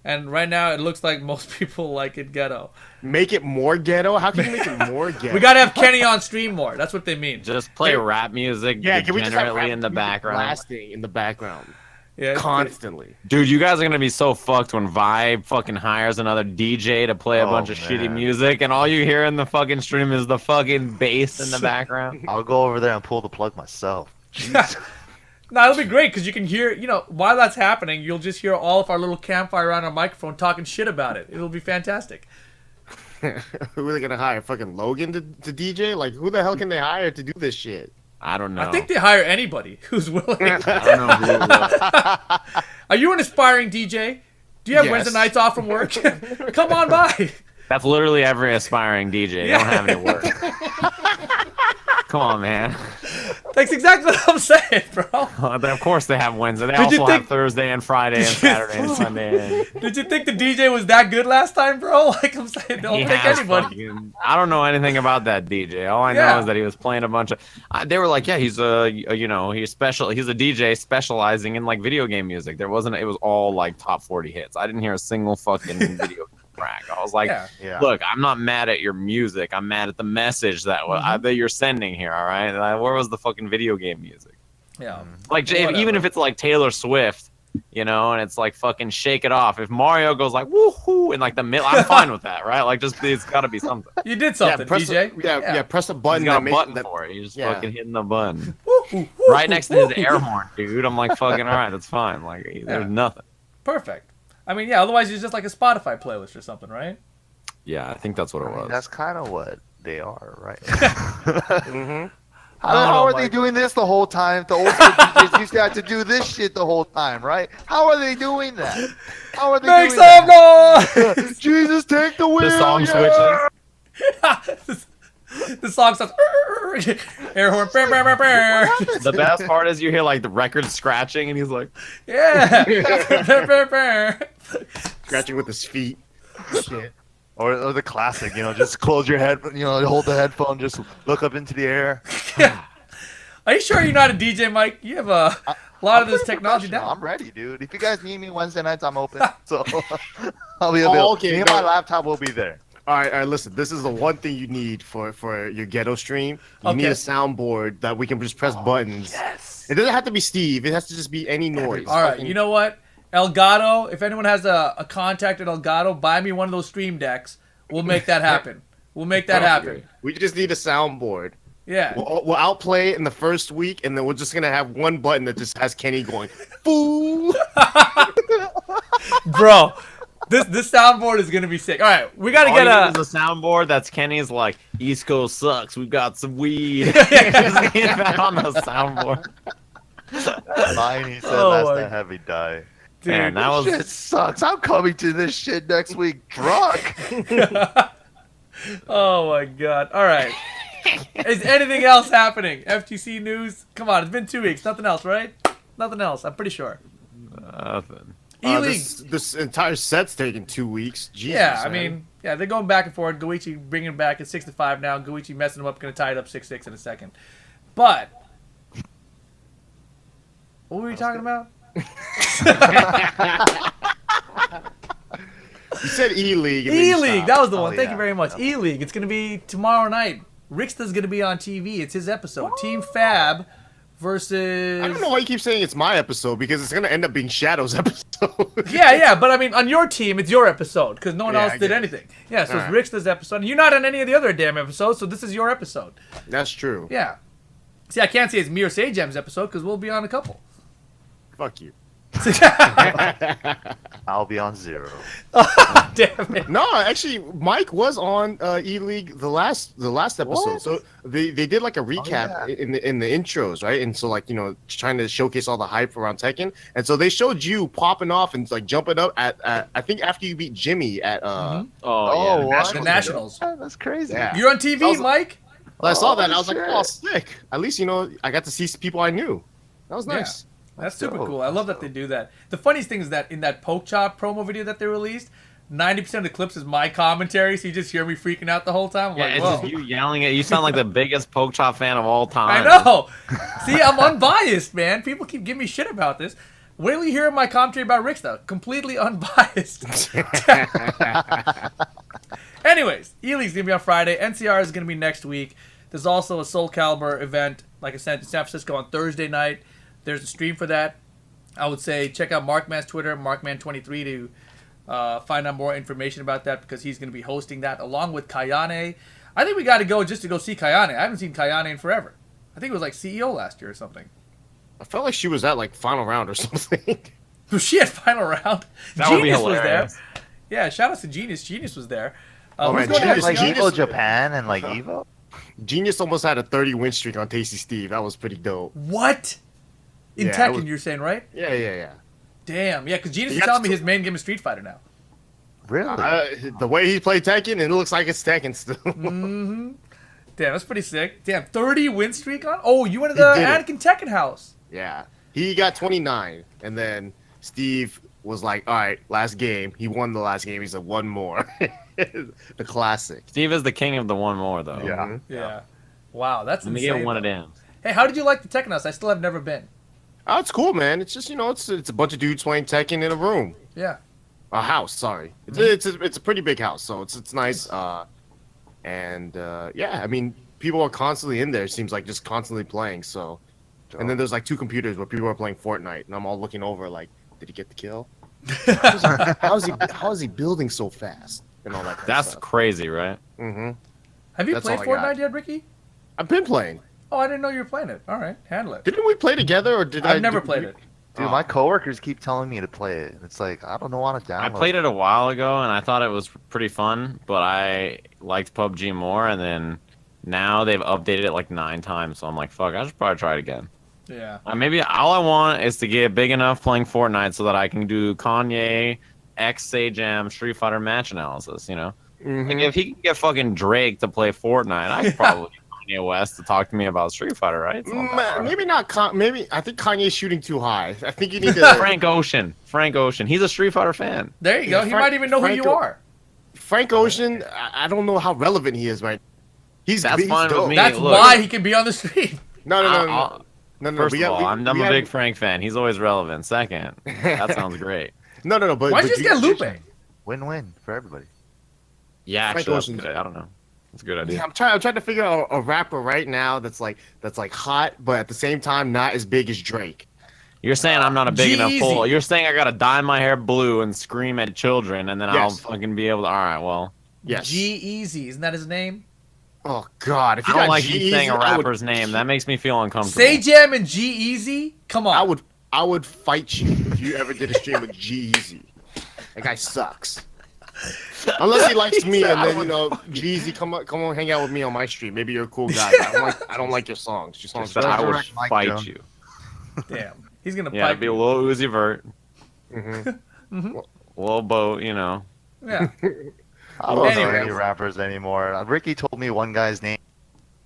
And right now, it looks like most people like it ghetto. Make it more ghetto? How can you make it more ghetto? We gotta have Kenny on stream more. That's what they mean. Just play rap music. Yeah, can we just have rap in the background? Blasting in the background. Yeah, Constantly. Dude, you guys are gonna be so fucked when Vibe fucking hires another DJ to play a bunch of shitty music, and all you hear in the fucking stream is the fucking bass in the background. I'll go over there and pull the plug myself. No, it'll be great because you can hear, while that's happening, you'll just hear all of our little campfire around our microphone talking shit about it. It'll be fantastic. Who are they gonna hire? Fucking Logan to DJ? Like, who the hell can they hire to do this shit? I don't know. I think they hire anybody who's willing. I don't know who will. Are you an aspiring DJ? Do you have Wednesday nights off from work? Come on by. That's literally every aspiring DJ. They don't have any work. Come on, man. That's exactly what I'm saying, bro. Of course they have Wednesday. They also have Thursday and Friday and Saturday and Sunday. Did you think the DJ was that good last time, bro? Like I'm saying, don't take anybody. I don't know anything about that DJ. All I know is that he was playing a bunch of. They were like, yeah, he's he's special. He's a DJ specializing in like video game music. There wasn't. It was all like top 40 hits. I didn't hear a single fucking video track. I was like, look, I'm not mad at your music. I'm mad at the message that that you're sending here. All right, like, where was the fucking video game music? Yeah, like even if it's like Taylor Swift, and it's like fucking Shake It Off. If Mario goes like woohoo in like the middle, I'm fine with that, right? Like just it's got to be something. You did something, DJ. Press a button. He's got a button for it. He's just fucking hitting the button right next to his air horn, dude. I'm like fucking all right, that's fine. Like there's nothing. Perfect. I mean, otherwise it's just like a Spotify playlist or something, right? Yeah, I think that's what it was. That's kind of what they are, right? Mm-hmm. How are they doing this the whole time? The old school DJs used to have to do this shit the whole time, right? How are they doing that? How are they Make doing some that? noise! Jesus, take the wheel! The song switches. The song starts air horn. The best part is you hear like the record scratching, and he's like, Scratching with his feet. Shit. Or the classic, just close your head, hold the headphone, just look up into the air. Are you sure you're not a DJ, Mike? You have a lot of this technology down. I'm ready, dude. If you guys need me Wednesday nights, I'm open. So I'll be available. Me and my laptop will be there. All right, listen. This is the one thing you need for your ghetto stream. You need a soundboard that we can just press buttons. Yes. It doesn't have to be Steve. It has to just be any noise. All right, you know what? Elgato, if anyone has a contact at Elgato, buy me one of those stream decks. We'll make that happen. We'll make that happen. We just need a soundboard. Yeah. We'll outplay it in the first week, and then we're just gonna have one button that just has Kenny going, "Fool." Bro, this soundboard is gonna be sick. All right, we gotta get a soundboard that's Kenny's like East Coast sucks. We've got some weed. On the soundboard. Mine, he said, that's the heavy die. Dude, man, that was shit sucks. I'm coming to this shit next week drunk. Oh my god. All right. Is anything else happening? FTC news? Come on, it's been 2 weeks. Nothing else, right? Nothing else. I'm pretty sure. Nothing. Eleague. This entire set's taking 2 weeks. Jesus, yeah, I mean, they're going back and forth. Goichi bringing him back at 6-5 now. Goichi messing him up, going to tie it up 6-6 in a second. But what were we talking about? You said E-League. E-League, that was the one. Thank yeah. you very much. E-League. It's going to be tomorrow night. Rickstah's going to be on TV. It's his episode. Team Fab versus... I don't know why you keep saying it's my episode, because it's going to end up being Shadow's episode. yeah, but I mean, on your team, it's your episode, because no one else did anything. Yeah, so it's Rickstah's episode. And you're not on any of the other damn episodes, so this is your episode. That's true. Yeah. See, I can't say it's me or Sajam's episode, because we'll be on a couple. Fuck you. I'll be on 0. Damn it. No, actually, Mike was on E-League the last episode. What? So they did like a recap in the intros, right? And so trying to showcase all the hype around Tekken. And so they showed you popping off and like jumping up at I think after you beat Jimmy at the Nationals. Oh, that's crazy. Yeah. You're on TV, Mike? Well, I saw that and I was shit. like, oh, sick. At least I got to see people I knew. That was nice. Yeah. That's super cool. I love that they do that. The funniest thing is that in that Poke Chop promo video that they released, 90% of the clips is my commentary, so you just hear me freaking out the whole time. I'm it's whoa. just you yelling at. You sound like the biggest Poke Chop fan of all time. I know. See, I'm unbiased, man. People keep giving me shit about this. Wait till you hear my commentary about Rickstah. Completely unbiased. Anyways, Eleague's going to be on Friday. NCR is going to be next week. There's also a Soul Calibur event, like I said, in San Francisco on Thursday night. There's a stream for that. I would say check out Markman's Twitter, Markman23, to find out more information about that, because he's going to be hosting that along with Kayane. I think we got to go just to go see Kayane. I haven't seen Kayane in forever. I think it was like CEO last year or something. I felt like she was at like final round or something. Was she at final round? That would be Genius was there. hilarious. Yeah, shout out to Genius. Genius was there. Oh, who's man, going to Genius- have Like Genius? Evo Japan and like Evo. Genius almost had a 30 win streak on Tasty Steve. That was pretty dope. What? In Yeah, Tekken, it was- you're saying, right? Yeah. Damn. Yeah, because Genius He is got telling me to- his main game is Street Fighter now. Really? The way he played Tekken, it looks like it's Tekken still. Mm-hmm. Damn, that's pretty sick. Damn, 30 win streak on? Oh, you went to the He did it. Anakin Tekken house. Yeah. He got 29, and then Steve was like, all right, last game. He won the last game. He said, one more. The classic. Steve is the king of the one more, though. Yeah. Mhm. Yeah. Wow, that's Let me insane. get one of though. them. Hey, how did you like the Tekken house? I still have never been. Oh, it's cool, man. It's just, it's a bunch of dudes playing Tekken in a room. Yeah. A house, sorry. It's a pretty big house, so it's nice. Yeah, I mean, people are constantly in there. It seems like just constantly playing. So, and then there's like 2 computers where people are playing Fortnite, and I'm all looking over like, did he get the kill? How is he building so fast? And all that. Kind That's of stuff. crazy, right? Mm-hmm. Have you That's played all I got. Fortnite yet, Ricky? I've been playing. Oh, I didn't know you were playing it. All right, handle it. Didn't we play together, or did I? I've never played it. Dude, my coworkers keep telling me to play it. It's like I don't know how to download. I played it a while ago, and I thought it was pretty fun, but I liked PUBG more, and then now they've updated it like 9 times, so I'm like, fuck, I should probably try it again. Yeah. Maybe all I want is to get big enough playing Fortnite so that I can do Kanye X Sajam Street Fighter match analysis, Mhm. Like, if he can get fucking Drake to play Fortnite, I could probably get Kanye West to talk to me about Street Fighter, right? It's not that hard. Maybe not. Maybe I think Kanye's shooting too high. I think you need to. Frank Ocean. He's a Street Fighter fan. There you go. He Frank- might even know who you Franco- are. Frank Ocean. I don't know how relevant he is right. That's fine with dope. me. That's look. why he can be on the stream. No. No. First we of got- all, we- I'm we a had- big Frank fan. He's always relevant. Second, that sounds great. No. But Why'd you just get Lupe? Win-win for everybody. Yeah, Frank actually, that's Ocean's- good. I don't know. That's a good idea. Yeah, I'm trying to figure out a rapper right now that's like hot, but at the same time not as big as Drake. You're saying I'm not a big enough Jeezy. pull. You're saying I gotta dye my hair blue and scream at children, and then I'll Yes. fucking be able to. All right, well, Yes. G-Eazy. Isn't that his name? Oh God, if I you don't got like you G-Eazy, saying a I would- rapper's name. That makes me feel uncomfortable. Sajam and G-Eazy? Come on. I would fight you if you ever did a stream with G-Eazy. That guy sucks. Unless he likes me, and then G-Eazy, come on, hang out with me on my stream. Maybe you're a cool guy. But I don't like your songs. Your songs But I suck. would Resurrect Mike fight Jones. you. Damn. He's going to Yeah, pipe it'd be a you. little Uzi Vert, Mhm. little boat, Yeah. I don't know Anyway. any rappers anymore. Ricky told me one guy's name,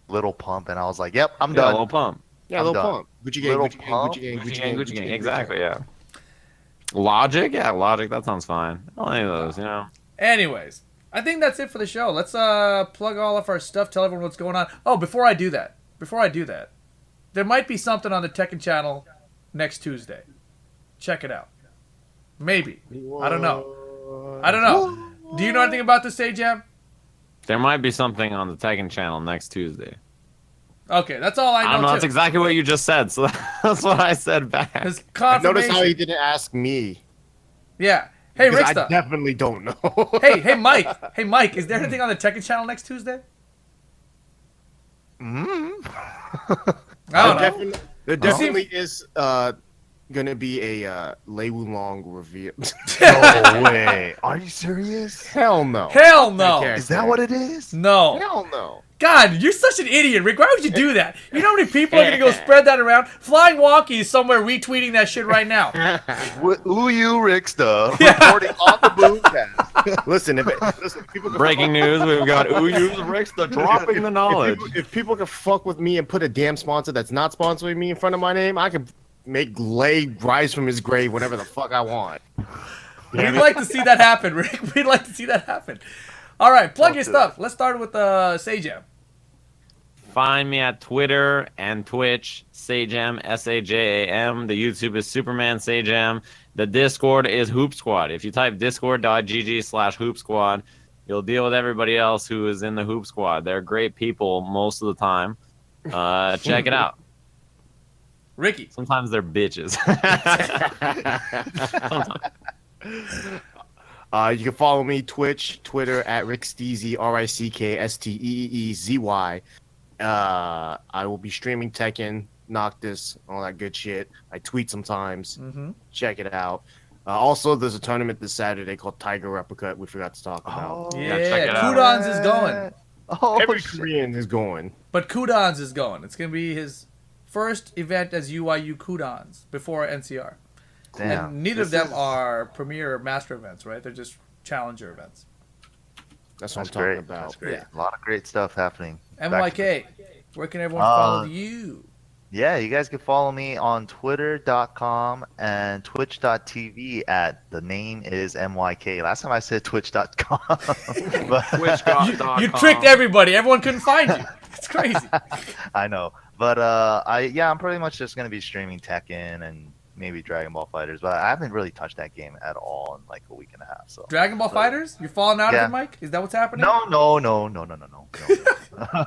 Little Pump, and I was like, "Yep, I'm Yeah, done." little pump. Yeah, I'm Lil done. Pump. Gucci gang, Lil Gucci gang, Pump? Gucci gang, Gucci gang. Exactly, yeah. Logic, yeah, Logic. That sounds fine. All any of those, Anyways, I think that's it for the show. Let's plug all of our stuff, tell everyone what's going on. Oh, before I do that, there might be something on the Tekken channel next Tuesday. Check it out. Maybe. I don't know. Do you know anything about this, Sajam? There might be something on the Tekken channel next Tuesday. Okay, that's all I know. I don't know. too. That's exactly what you just said. So that's what I said back. There's Notice confirmation. how he didn't ask me. Yeah. Hey, 'Cause I Rickstah. definitely don't know. Hey, Mike. Hey, Mike. Is there anything on the Tekken channel next Tuesday? Mm. I don't know. There definitely is gonna be a Lei Wulong reveal. No way. Are you serious? Hell no. Hell no. Okay. Is that what it is? No. Hell no. God, you're such an idiot, Rick. Why would you do that? You know how many people are going to go spread that around? Flying Wonky is somewhere retweeting that shit right now. Ooh, you Rickstah reporting on the Boomcast. Listen, if people can Breaking news: we've got Uyu's Rickstah dropping the knowledge. If people can fuck with me and put a damn sponsor that's not sponsoring me in front of my name, I can make Lei rise from his grave whenever the fuck I want. We'd like to see that happen, Rick. We'd like to see that happen. All right, plug your stuff. Let's start with Sajam. find me at Twitter and Twitch, Sajam, S-A-J-A-M. The YouTube is Superman Sajam. The Discord is Hoop Squad. If you type discord.gg/Hoop Squad, you'll deal with everybody else who is in the Hoop Squad. They're great people most of the time. Check it out. Ricky. Sometimes they're bitches. You can follow me Twitch, Twitter at Ricksteezy, Ricksteezy. I will be streaming Tekken, Noctis, all that good shit. I tweet sometimes. Check it out. Also, there's a tournament this Saturday called Tiger Uppercut. We forgot to talk about. Yeah, Kudons is going. Every Korean is going. But Kudons is going. It's gonna be his first event as UIU Kudons before NCR. Damn. And neither of them are premier master events, right? They're just challenger events. That's what That's I'm talking great. about. That's great. Yeah. A lot of great stuff happening. MYK, where can everyone follow you? Yeah, you guys can follow me on twitter.com and twitch.tv at the name is MYK. Last time I said twitch.com. But Twitch.com. You tricked everybody. Everyone couldn't find you. It's crazy. I know. But I'm pretty much just gonna be streaming Tekken and maybe Dragon Ball Fighters, but I haven't really touched that game at all in like a week and a half. So Dragon Ball Fighters? You're falling out of it, Mike? Is that what's happening? No.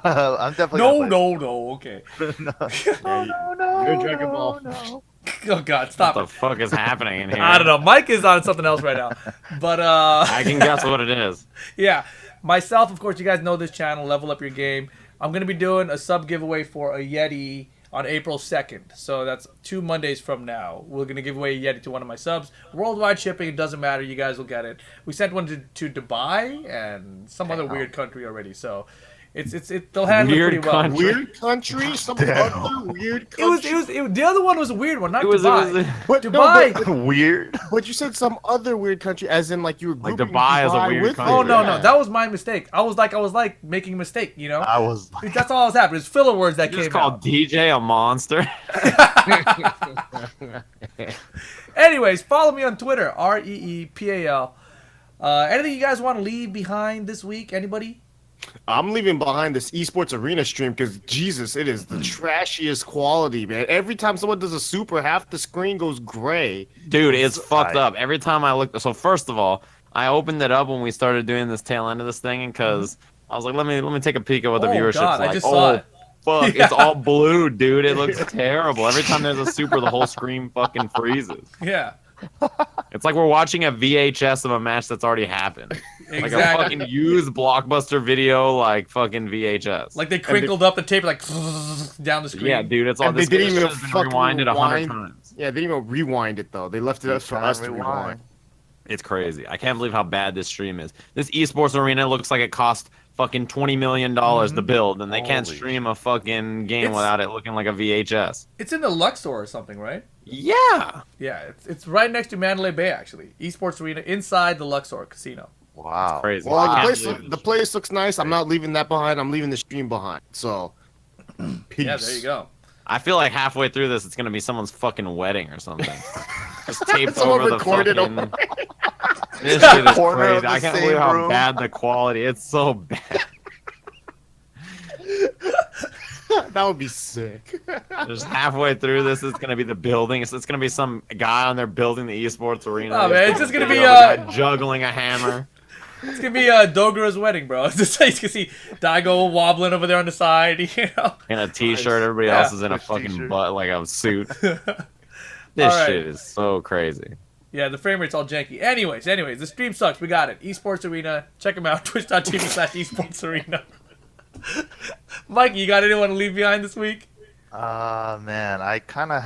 I'm definitely Okay. You're in Dragon Ball. Oh God, stop What it. the fuck is happening in here? I don't know. Mike is on something else right now. But I can guess what it is. yeah. Myself, of course, you guys know this channel, Level Up Your Game. I'm gonna be doing a sub giveaway for a Yeti on April 2nd. So that's 2 Mondays from now. We're going to give away a Yeti to one of my subs. Worldwide shipping, it doesn't matter. You guys will get it. We sent one to Dubai and some other weird country already. So they'll handle it pretty well. Weird country? Some other weird country? The other one was a weird one, not It was Dubai. But, Dubai. weird. But you said some other weird country, as in like you were Like grouping Dubai is a weird with country. Oh, it. no. Yeah. That was my mistake. I was like making a mistake, you know? I was like, That's all that was happening. It's filler words that You came just called out. DJ a monster. Anyways, follow me on Twitter, REEPAL. Anything you guys want to leave behind this week? Anybody? I'm leaving behind this esports arena stream because Jesus, it is the trashiest quality, man. Every time someone does a super, half the screen goes gray. Dude, it's fucked up. Every time I look... So first of all, I opened it up when we started doing this tail end of this thing because I was like, let me take a peek at what the viewership's God, like. I just saw it. Fuck, Yeah. it's all blue, dude. It looks terrible. Every time there's a super, the whole screen fucking freezes. Yeah. It's like we're watching a VHS of a match that's already happened. Like a Exactly. fucking used Blockbuster video, like fucking VHS. Like they crinkled up the tape like down the screen. Yeah, dude, it's all And this they didn't shit even has been fucking rewinded 100 rewind. times. Yeah, they didn't even rewind it though. They left it up for us to rewind. It's crazy. I can't believe how bad this stream is. This esports arena looks like it cost fucking $20 million to build, and they can't Holy stream a fucking game without it looking like a VHS. It's in the Luxor or something, right? Yeah. Yeah, it's right next to Mandalay Bay actually. Esports arena inside the Luxor casino. wow. Crazy. Well, I the can't believe the place looks nice. I'm not leaving that behind. I'm leaving the stream behind. So, peace. Yeah, there you go. I feel like halfway through this, it's gonna be someone's fucking wedding or something. Just taped Someone over the recorded fucking... This shit is Corner of crazy. the I can't same believe how room. bad the quality. It's so bad. That would be sick. Just halfway through this, it's gonna be the building. It's gonna be some guy on there building the esports arena. Oh, man, it's just gonna be, guy juggling a hammer. It's gonna be Dogura's wedding, bro. It's just like you can see Daigo wobbling over there on the side, you know. In a t-shirt, everybody Yeah. else is in a fucking T-shirt. butt like a suit. This Alright. shit is so crazy. Yeah, the frame rate's all janky. Anyways, the stream sucks. We got it. Esports Arena. Check them out. Twitch.tv/Esports Arena. Mike, you got anyone to leave behind this week? Man, I kind of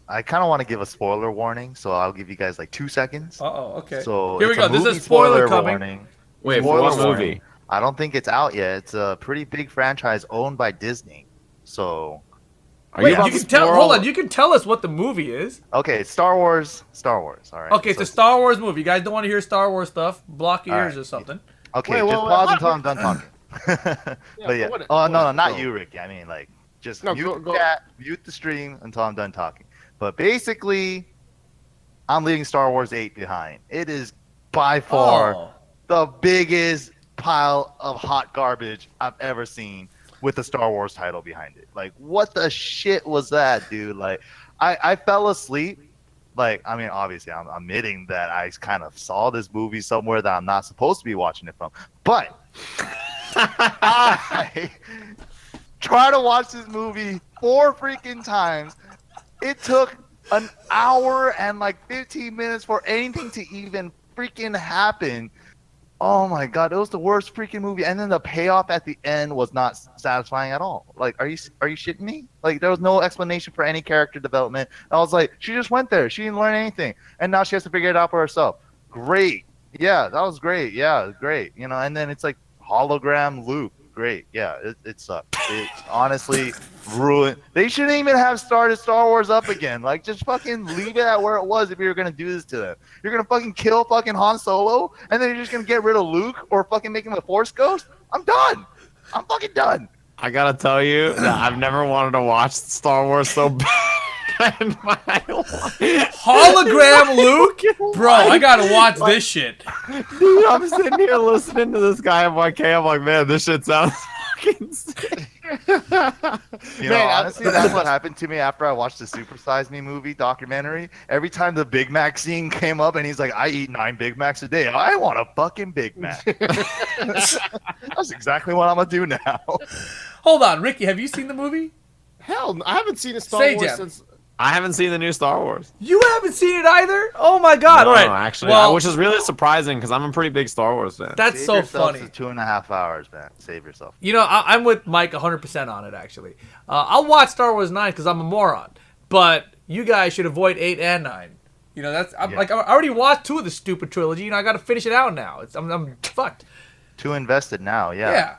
want to give a spoiler warning, so I'll give you guys like 2 seconds. Uh-oh, okay. So Here we it's go. a There's a movie spoiler coming. warning. Wait, Spoiler what warning. movie? I don't think it's out yet. It's a pretty big franchise owned by Disney. So, Are Wait, you about you to can tell. spoil- Hold on, you can tell us what the movie is. okay, Star Wars. All right. Okay, it's So a Star Wars movie. You guys don't want to hear Star Wars stuff? Block your All ears right. or something. Okay, Wait, just wait, pause wait, until I'm done talking. But yeah. what- Oh no, what- not go. you, Ricky. I mean, like, just No, mute go- the go. chat, mute the stream until I'm done talking. But basically, I'm leaving Star Wars 8 behind. It is by far Oh. the biggest pile of hot garbage I've ever seen. with a Star Wars title behind it. Like, what the shit was that, dude? Like, I fell asleep. Like, I mean, obviously, I'm admitting that I kind of saw this movie somewhere that I'm not supposed to be watching it from. But I tried to watch this movie 4 freaking times. It took an hour and like 15 minutes for anything to even freaking happen. Oh my god, it was the worst freaking movie. And then the payoff at the end was not satisfying at all. Like, are you shitting me? Like, there was no explanation for any character development. I was like, she just went there. She didn't learn anything, and now she has to figure it out for herself. Great, yeah, that was great. Yeah, great. You know, and then it's like hologram Luke. Great, yeah, it sucked. It honestly ruined. They shouldn't even have started Star Wars up again. Like, just fucking leave it at where it was if you were gonna do this to them. You're gonna fucking kill fucking Han Solo, and then you're just gonna get rid of Luke or fucking make him a Force ghost. I'm done. I'm fucking done. I gotta tell you that I've never wanted to watch Star Wars so bad in my life. Hologram Luke? Bro, I gotta watch this shit. Dude, I'm sitting here listening to this guy in YK. I'm like, man, this shit sounds fucking sick. You know, honestly, that's what happened to me after I watched the Super Size Me movie documentary. Every time the Big Mac scene came up and he's like, I eat 9 Big Macs a day. I want a fucking Big Mac. That's exactly what I'm going to do now. Hold on, Ricky, have you seen the movie? Hell, I haven't seen a Star Sajam. Wars since. I haven't seen the new Star Wars. You haven't seen it either? Oh my god! No, All right, actually, well, which is really surprising because I'm a pretty big Star Wars fan. that's Save so yourself funny. to 2.5 hours, man. Save yourself. You know, I'm with Mike 100% on it, actually. I'll watch Star Wars 9 because I'm a moron. But you guys should avoid 8 and 9. You know, like, I already watched 2 of the stupid trilogy. You know, I got to finish it out now. I'm fucked. Too invested now, Yeah.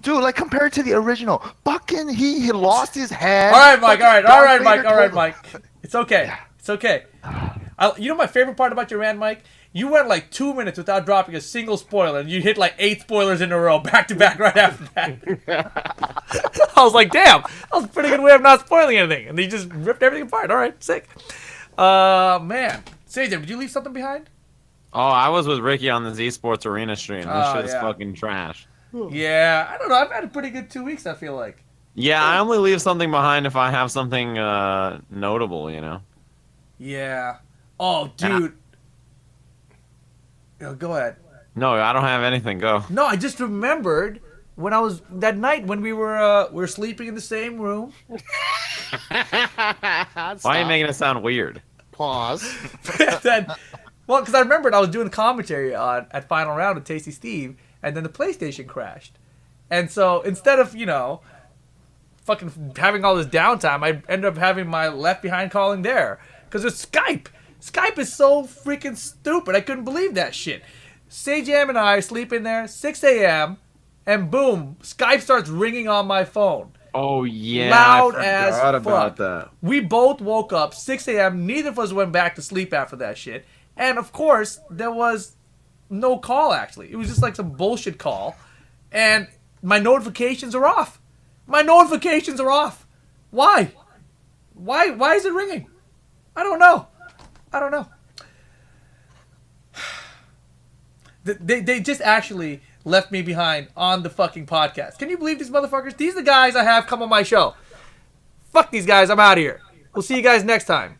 Dude, like, compared to the original, fucking he lost his head. All right, Mike. All right, Vader Mike. It's okay. It's okay. You know my favorite part about your rant, Mike? You went like 2 minutes without dropping a single spoiler, and you hit like 8 spoilers in a row, back to back, right after that. I was like, damn, that was a pretty good way of not spoiling anything. And he just ripped everything apart. All right, sick. Man. Sajam, did you leave something behind? Oh, I was with Ricky on this esports arena stream. This shit's fucking trash. Yeah, I don't know. I've had a pretty good 2 weeks, I feel like. Yeah, I only leave something behind if I have something notable, you know? Yeah. Oh, dude. Go ahead. No, I don't have anything. Go. No, I just remembered when I was that night when we were sleeping in the same room. Why are you making it sound weird? Pause. Well, because I remembered I was doing commentary at Final Round with Tasty Steve, and then the PlayStation crashed. And so instead of, fucking having all this downtime, I ended up having my Left Behind calling there. Because it's Skype. Skype is so freaking stupid. I couldn't believe that shit. Sajam and I sleep in there, 6 a.m., and boom, Skype starts ringing on my phone. Oh, yeah. Loud I as forgot fuck. about that. We both woke up 6 a.m. Neither of us went back to sleep after that shit. And of course, there was no call, actually. It was just like some bullshit call. And my notifications are off. My notifications are off. Why? Why is it ringing? I don't know. They just actually left me behind on the fucking podcast. Can you believe these motherfuckers? These are the guys I have come on my show. Fuck these guys. I'm out of here. We'll see you guys next time.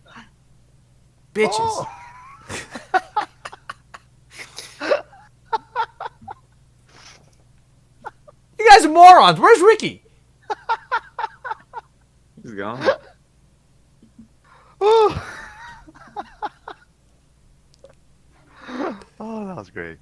Bitches. Oh. You guys are morons. Where's Ricky? He's gone. Oh, that was great.